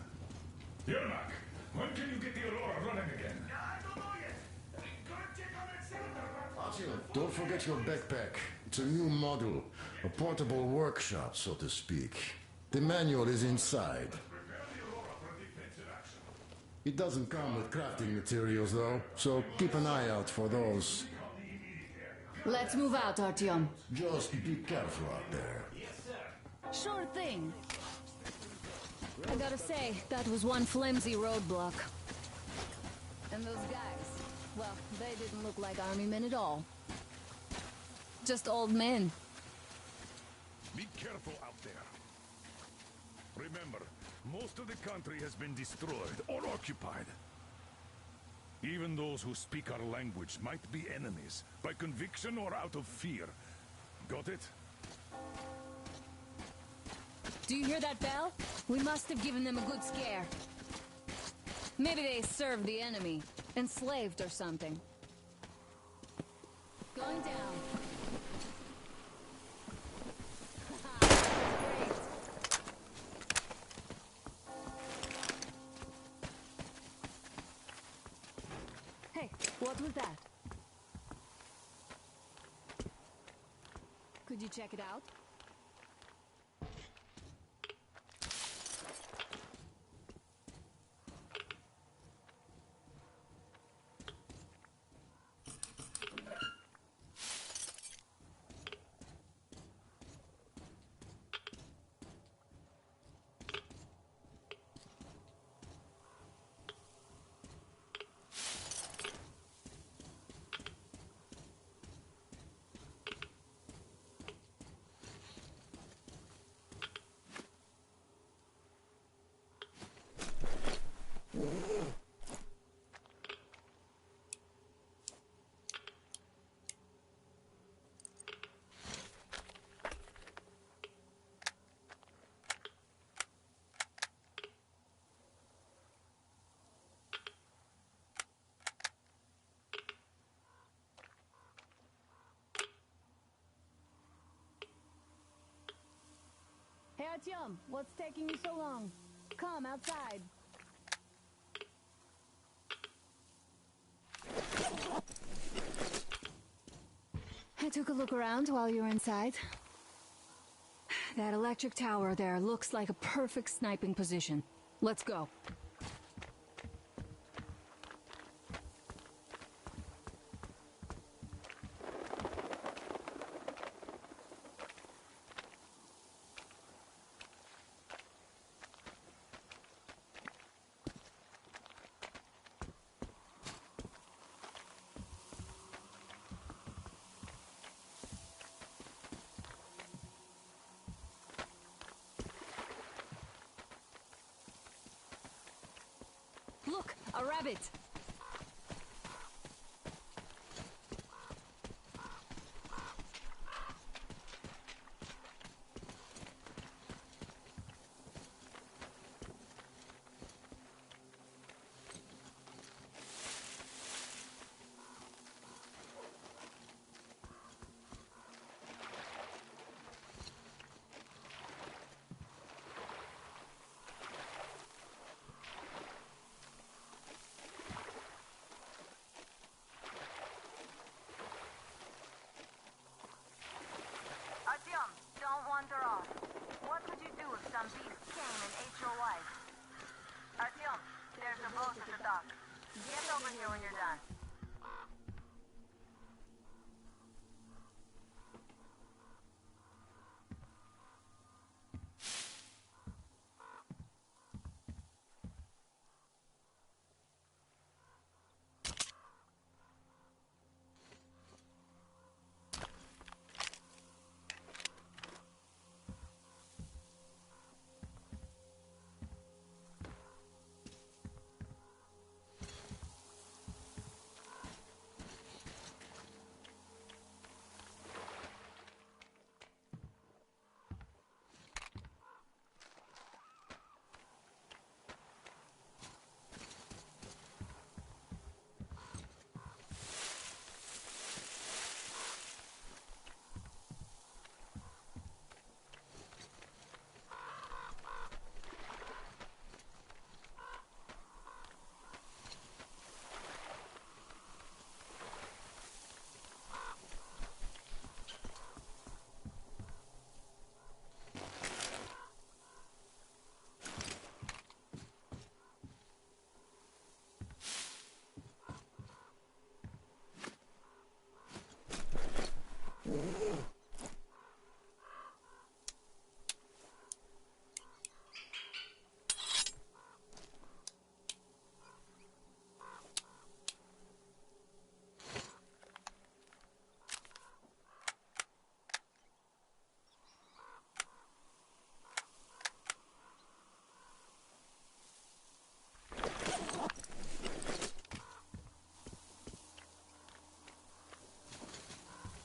Yermak, when can you get the Aurora running again? I don't know yet. Gotta check on that cylinder. Artyom, don't forget your backpack. It's a new model. A portable workshop, so to speak. The manual is inside. It doesn't come with crafting materials, though, so keep an eye out for those. Let's move out, Artyom. Just be careful out there. Sure thing. I gotta say, that was one flimsy roadblock. And those guys, well, they didn't look like army men at all. Just old men. Be careful out there. Remember, most of the country has been destroyed or occupied. Even those who speak our language might be enemies, by conviction or out of fear. Got it? Do you hear that bell? We must have given them a good scare. Maybe they served the enemy, enslaved or something. Going down. Hey, what was that? Could you check it out? Hey, Artyom, what's taking you so long? Come outside. I took a look around while you were inside. That electric tower there looks like a perfect sniping position. Let's go. A rabbit! Artyom, don't wander off. What would you do if some beast came and ate your wife? Artyom, there's a boat at the dock. Get over here when you're done.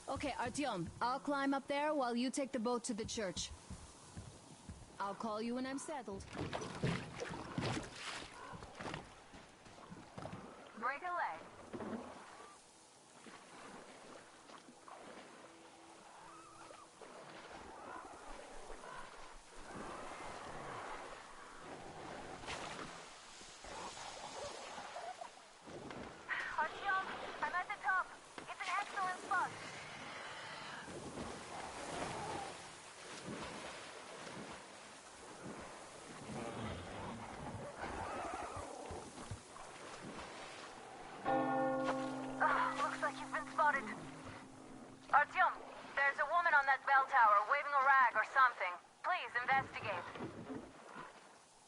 Okay, Artyom, I'll climb up there while you take the boat to the church. I'll call you when I'm settled. Break a leg. Artyom, I'm at the top. It's an excellent spot. Looks like you've been spotted. Artyom, there's a woman on that bell tower waving a rag or something. Please investigate.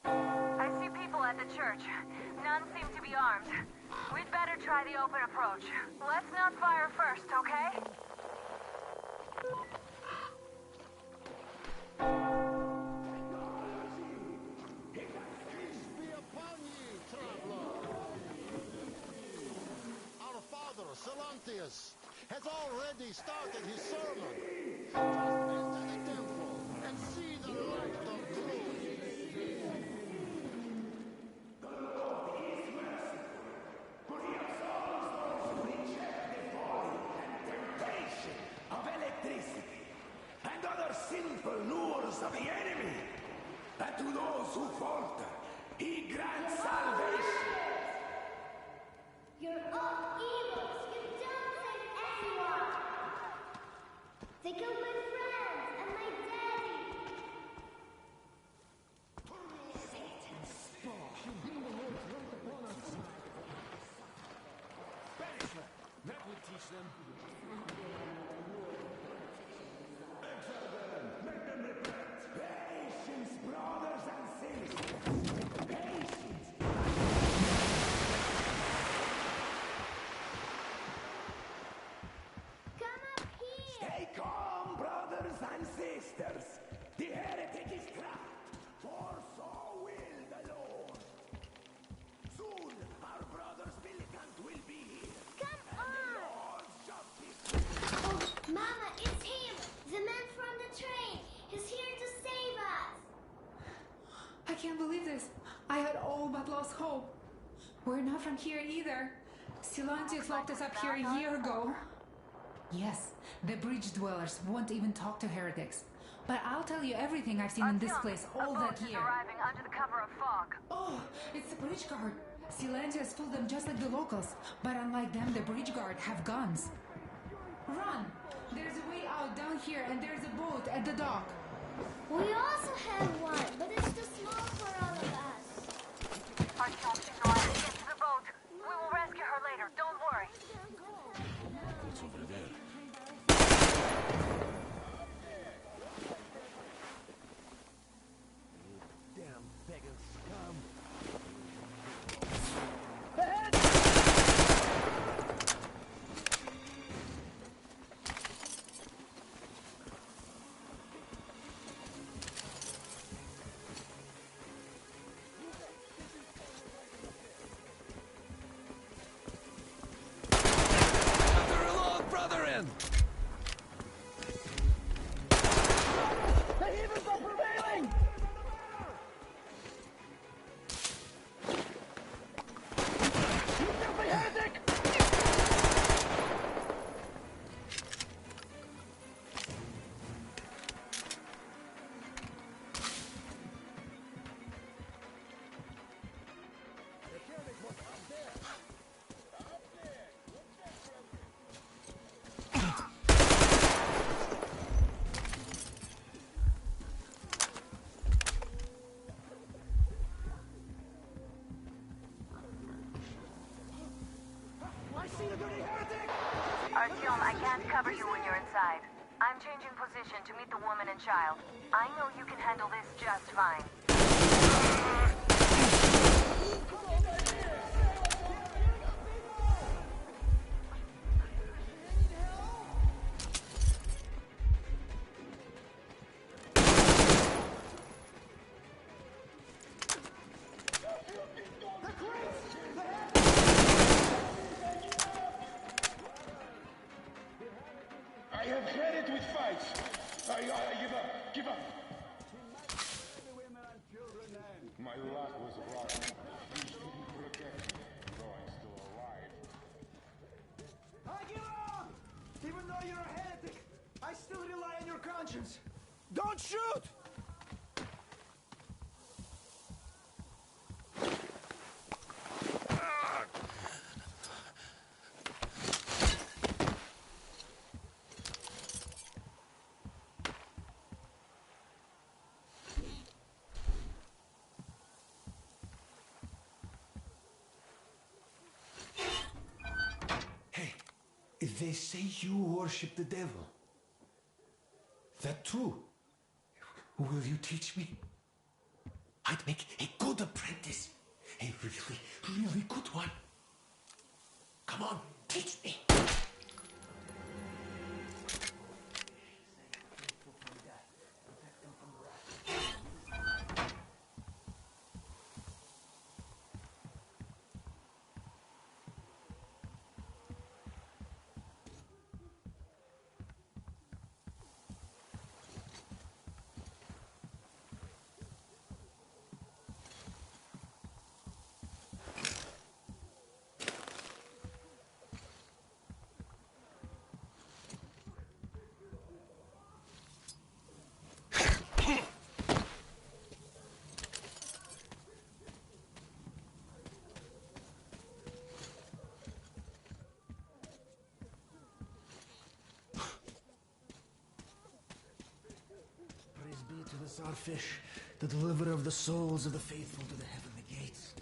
I see people at the church. None seem to be armed. We'd better try the open approach. Let's not fire first, okay? Our father, Salantius, has already started his sermon. Just enter the temple and see the light of glory. The Lord is merciful, for he absolves those who reject the folly and temptation of electricity and other sinful lures of the enemy. And to those who falter, he grants salvation. You're all evils! You don't save anyone! They killed my friends and my daddy! Satan's spawn! Banishment! That would teach them. Make them repent. Patience, brothers and sisters. Patience. Come up here! Stay calm, brothers and sisters. The heretic is trapped, for so will the Lord. Soon, a Mama, it's him! The man from the train! He's here to save us! I can't believe this. I had all but lost hope. We're not from here either. Silantius locked us up here a year ago. Yes, the bridge dwellers won't even talk to heretics. But I'll tell you everything I've seen in this place all that year. Arriving under the cover of fog. Oh, it's the bridge guard. Silantius fooled them just like the locals. But unlike them, the bridge guard have guns. Run! There's a way out down here and there's a boat at the dock. We also have one, but it's too small for all of us. Artyom, she's alive. Get to the boat. We will rescue her later. Don't worry. What's over there? Damn begging scum. The heathens are prevailing! You filthy heretic! Artyom, I can't cover you when you're inside. I'm changing position to meet the woman and child. I know you can handle this just fine. I have had it with fights. I give up. Give up. My luck was rotten. You shouldn't protect me, though I'm still alive. I give up! Even though you're a heretic, I still rely on your conscience. Don't shoot! If they say you worship the devil, that true? Will you teach me? I'd make a good apprentice. A really, really good one. Come on, teach me. To the Starfish, the deliverer of the souls of the faithful to the heavenly gates.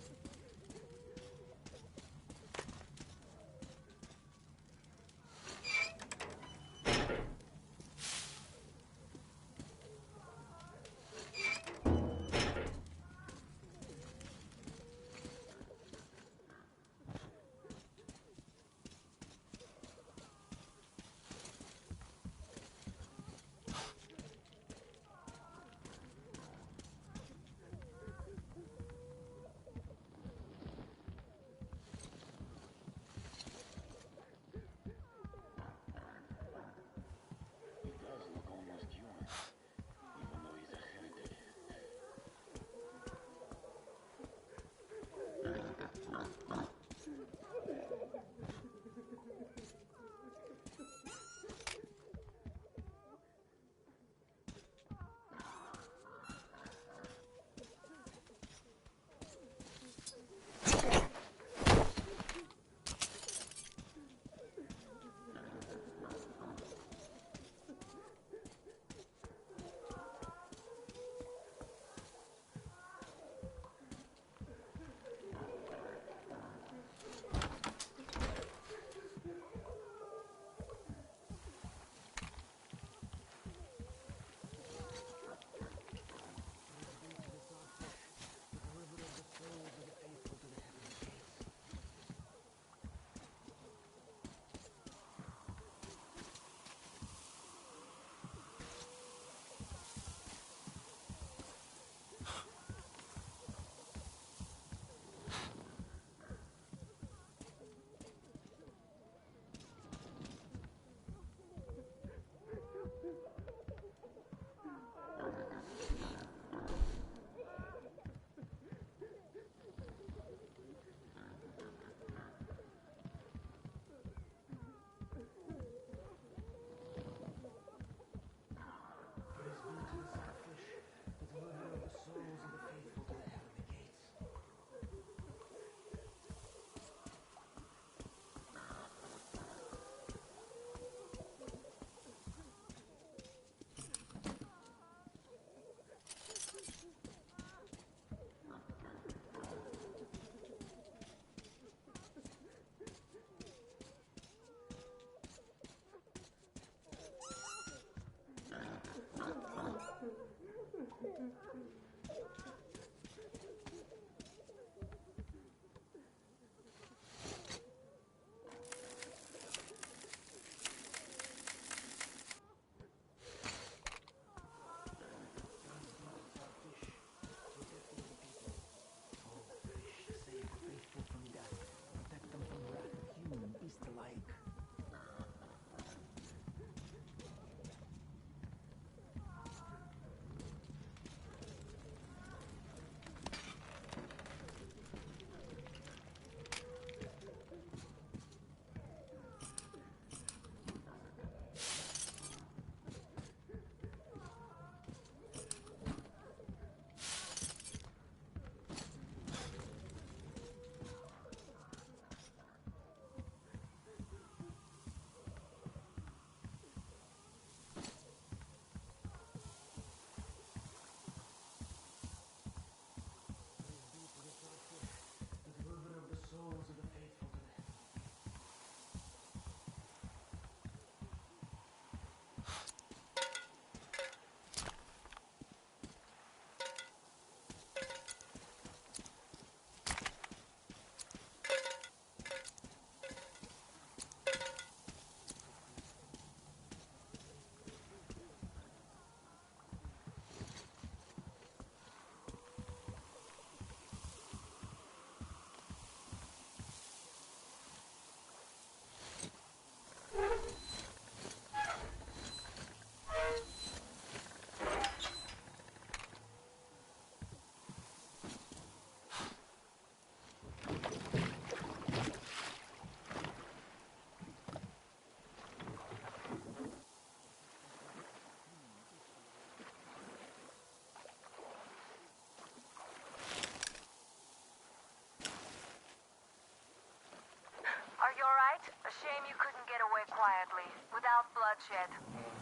Are you alright? A shame you couldn't get away quietly, without bloodshed.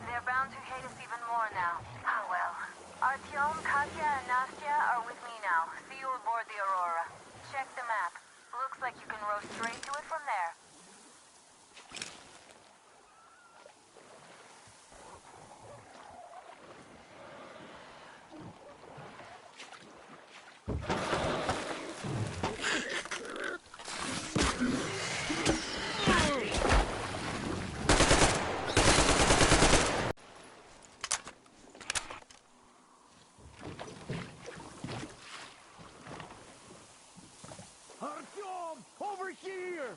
They're bound to hate us even more now. Ah well. Artyom, Katya, and Nastya are with me now. See you aboard the Aurora. Check the map. Looks like you can row straight to it from there. Artyom! Over here!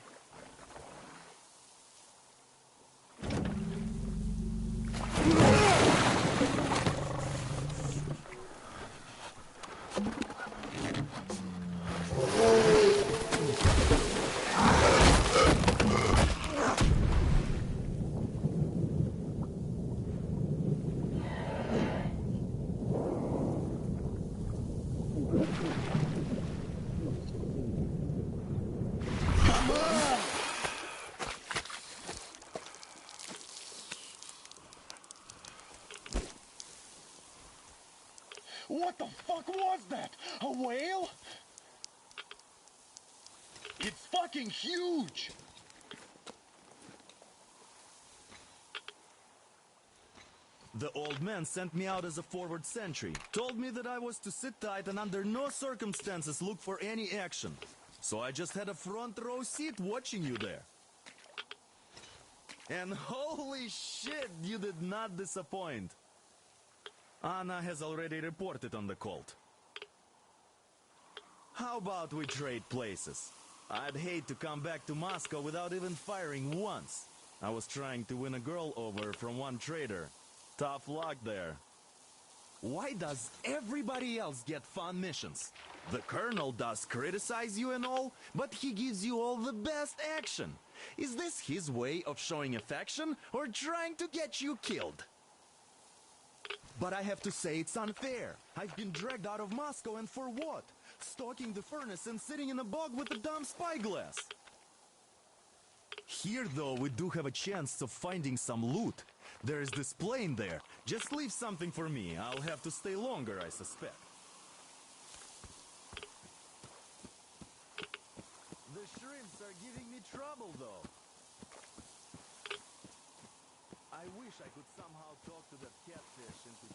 What the fuck was that? A whale? It's fucking huge! The old man sent me out as a forward sentry. Told me that I was to sit tight and under no circumstances look for any action. So I just had a front row seat watching you there. And holy shit, you did not disappoint. Anna has already reported on the cult. How about we trade places? I'd hate to come back to Moscow without even firing once. I was trying to win a girl over from one trader. Tough luck there. Why does everybody else get fun missions? The Colonel does criticize you and all, but he gives you all the best action. Is this his way of showing affection or trying to get you killed? But I have to say it's unfair. I've been dragged out of Moscow, and for what? Stalking the furnace and sitting in a bog with a dumb spyglass. Here, though, we do have a chance of finding some loot. There is this plane there. Just leave something for me. I'll have to stay longer, I suspect. The shrimps are giving me trouble, though. I wish I could somehow talk to that catfish into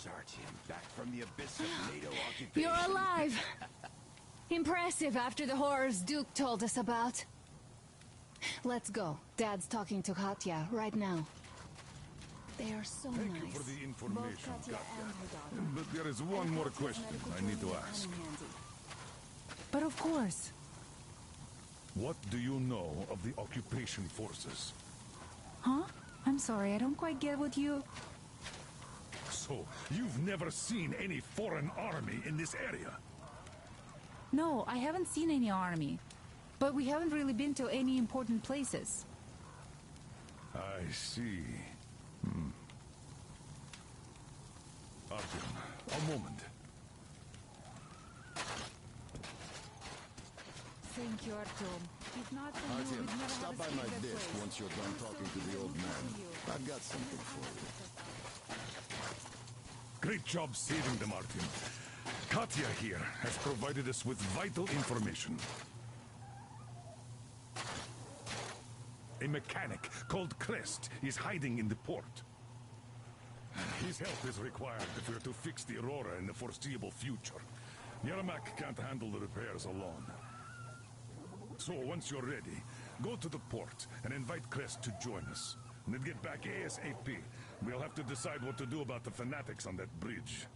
There's Artyom, back from the abyss of NATO occupation. You're alive! Impressive after the horrors Duke told us about. Let's go. Dad's talking to Katya right now. They are so Thank nice. you for the Both information, Katya Katya. and her daughter. But there is one more question I need to ask. But of course. What do you know of the occupation forces? Huh? I'm sorry, I don't quite get what you... So, you've never seen any foreign army in this area? No, I haven't seen any army. But we haven't really been to any important places. I see. Artyom, a moment. Thank you, Artyom. If not for you, Artyom, we'd never stop have by my escaped that desk place. once you're done talking to the old man. I've got something for you. Great job saving them, Artyom. Katya here has provided us with vital information. A mechanic called Crest is hiding in the port. His help is required if we're to fix the Aurora in the foreseeable future. Yermak can't handle the repairs alone. So once you're ready, go to the port and invite Crest to join us. And then get back ASAP. We'll have to decide what to do about the fanatics on that bridge.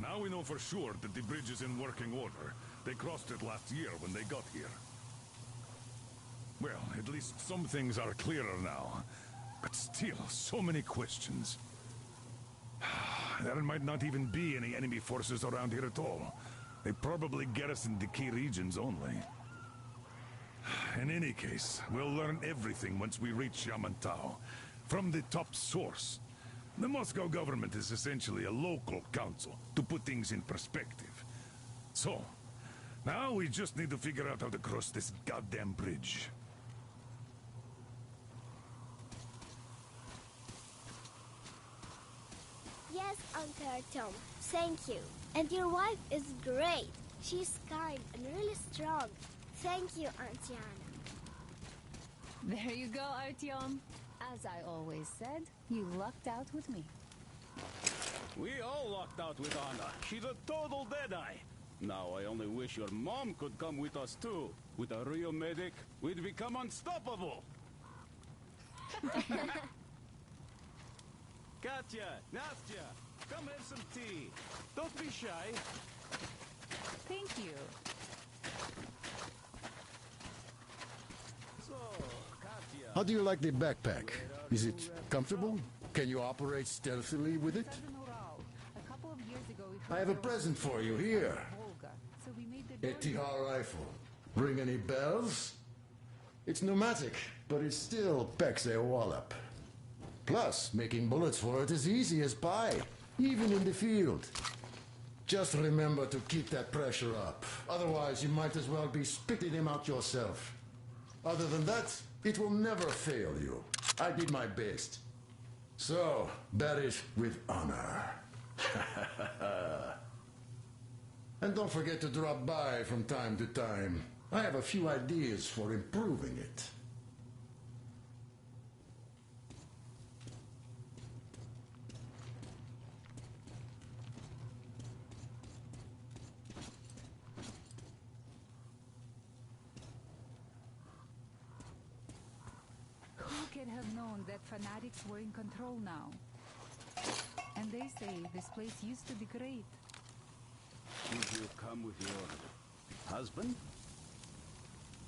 Now we know for sure that the bridge is in working order. They crossed it last year when they got here. Well, at least some things are clearer now. But still, so many questions. There might not even be any enemy forces around here at all. They probably garrison the key regions only. In any case, we'll learn everything once we reach Yamantau. From the top source. The Moscow government is essentially a local council, to put things in perspective. So, now we just need to figure out how to cross this goddamn bridge. Yes, Uncle Artyom. Thank you. And your wife is great. She's kind and really strong. Thank you, Auntie Anna. There you go, Artyom. As I always said, you lucked out with me. We all lucked out with Anna. She's a total deadeye. Now I only wish your mom could come with us too. With a real medic, we'd become unstoppable. Katya, Nastya, come have some tea. Don't be shy. Thank you. So, Katya... How do you like the backpack? Is it comfortable? Can you operate stealthily with it? A couple of years ago, I have a present for you here. Volga, so we made the A TR rifle. Ring any bells? It's pneumatic, but it still packs a wallop. Plus, making bullets for it is easy as pie, even in the field. Just remember to keep that pressure up. Otherwise, you might as well be spitting him out yourself. Other than that, it will never fail you. I did my best. So, bear it with honor. And don't forget to drop by from time to time. I have a few ideas for improving it. Who could have known that fanatics were in control now? And they say this place used to be great. Did you come with your husband?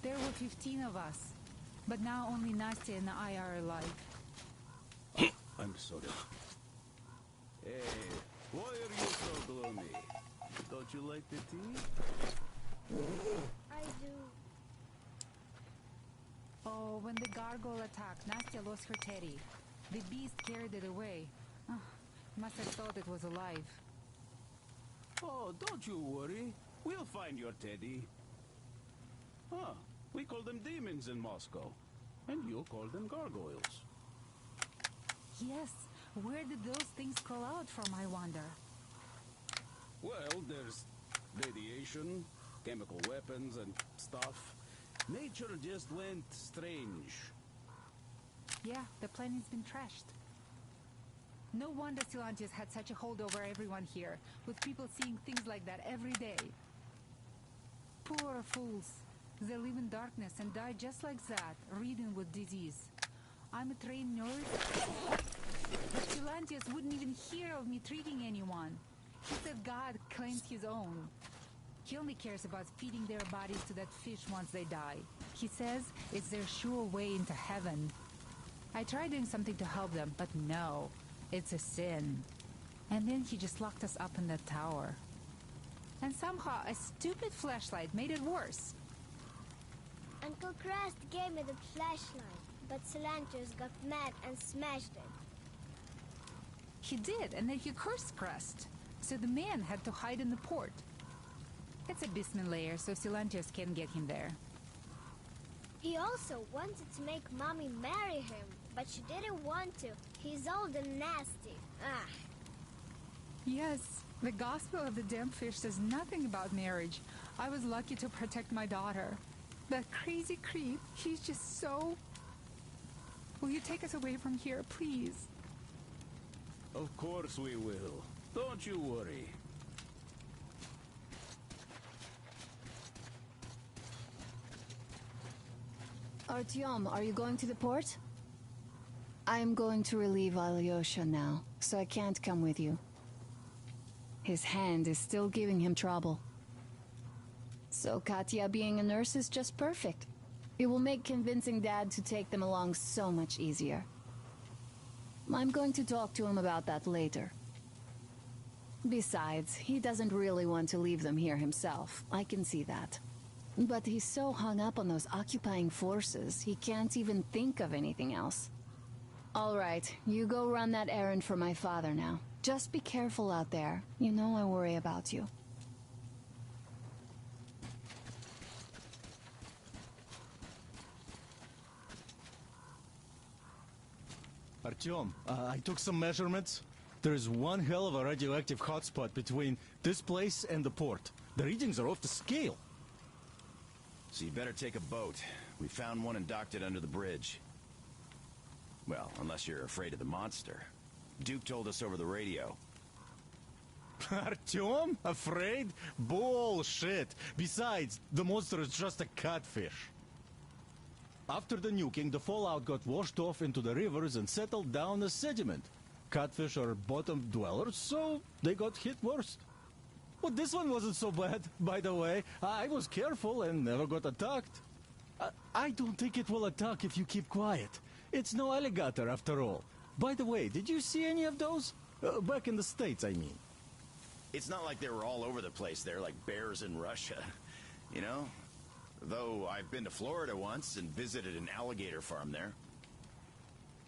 There were 15 of us, but now only Nastya and I are alive. I'm sorry. Hey, why are you so gloomy? Don't you like the tea? I do. Oh, when the gargoyle attacked, Nastya lost her teddy. The beast carried it away. Oh, must have thought it was alive. Oh, don't you worry. We'll find your teddy. Huh. We call them demons in Moscow. And you call them gargoyles. Yes, where did those things crawl out from, I wonder? Well, there's radiation, chemical weapons and stuff. Nature just went strange. Yeah, the planet's been trashed. No wonder Silantius had such a hold over everyone here, with people seeing things like that every day. Poor fools. They live in darkness and die just like that, ridden with disease. I'm a trained nurse, but Silantius wouldn't even hear of me treating anyone. He said God claims his own. He only cares about feeding their bodies to that fish once they die. He says it's their sure way into heaven. I tried doing something to help them, but no, it's a sin. And then he just locked us up in that tower. And somehow a stupid flashlight made it worse. Uncle Crest gave me the flashlight, but Silantius got mad and smashed it. He did, and then he cursed Crest. So the man had to hide in the port. It's a basement layer, so Silantius can't get him there. He also wanted to make Mommy marry him, but she didn't want to. He's old and nasty. Ah. Yes, the Gospel of the Damned Fish says nothing about marriage. I was lucky to protect my daughter. That crazy creep, he's just so... Will you take us away from here, please? Of course we will. Don't you worry. Artyom, are you going to the port? I'm going to relieve Alyosha now, so I can't come with you. His hand is still giving him trouble. So Katya being a nurse is just perfect. It will make convincing Dad to take them along so much easier. I'm going to talk to him about that later. Besides, he doesn't really want to leave them here himself. I can see that. But he's so hung up on those occupying forces, he can't even think of anything else. All right, you go run that errand for my father now. Just be careful out there. You know I worry about you. Artyom, I took some measurements. There is one hell of a radioactive hotspot between this place and the port. The readings are off the scale. So you better take a boat. We found one and docked it under the bridge. Well, unless you're afraid of the monster. Duke told us over the radio. Artyom? Afraid? Bullshit. Besides, the monster is just a catfish. After the nuking, the fallout got washed off into the rivers and settled down as sediment. Catfish are bottom dwellers, so they got hit worst. But this one wasn't so bad, by the way. I was careful and never got attacked. I don't think it will attack if you keep quiet. It's no alligator after all. By the way, did you see any of those? Back in the States, I mean. It's not like they were all over the place there like bears in Russia, you know? Though I've been to Florida once and visited an alligator farm there.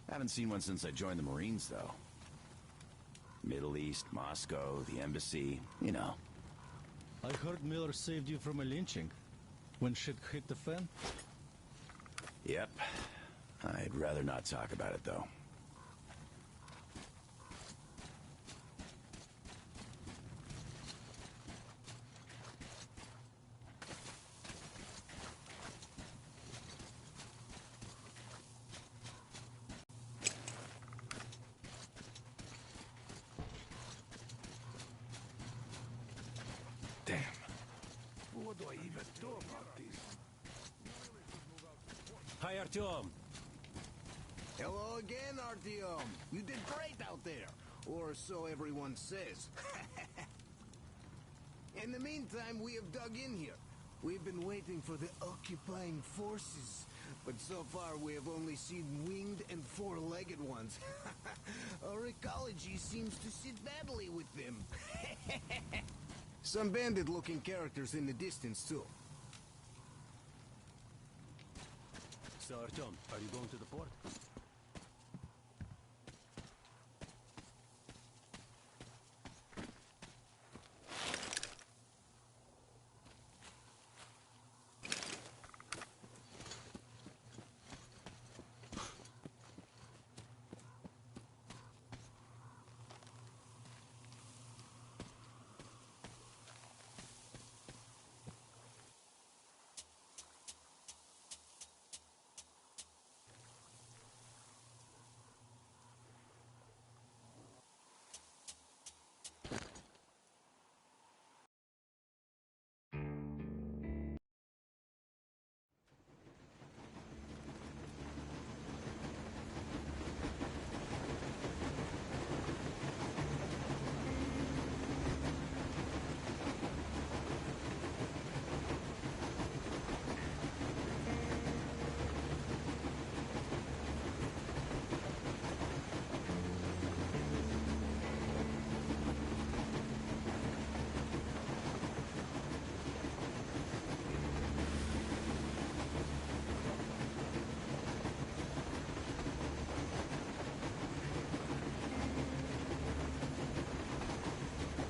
Haven't seen one since I joined the Marines, though. Middle East, Moscow, the embassy, you know. I heard Miller saved you from a lynching when shit hit the fan. Yep. I'd rather not talk about it, though. What do I even do about this? Hi, Artyom. Hello again, Artyom. You did great out there. Or so everyone says. In the meantime, we have dug in here. We've been waiting for the occupying forces. But so far, we have only seen winged and four-legged ones. Our ecology seems to sit badly with them. Some bandit-looking characters in the distance, too. So, Artyom, are you going to the port?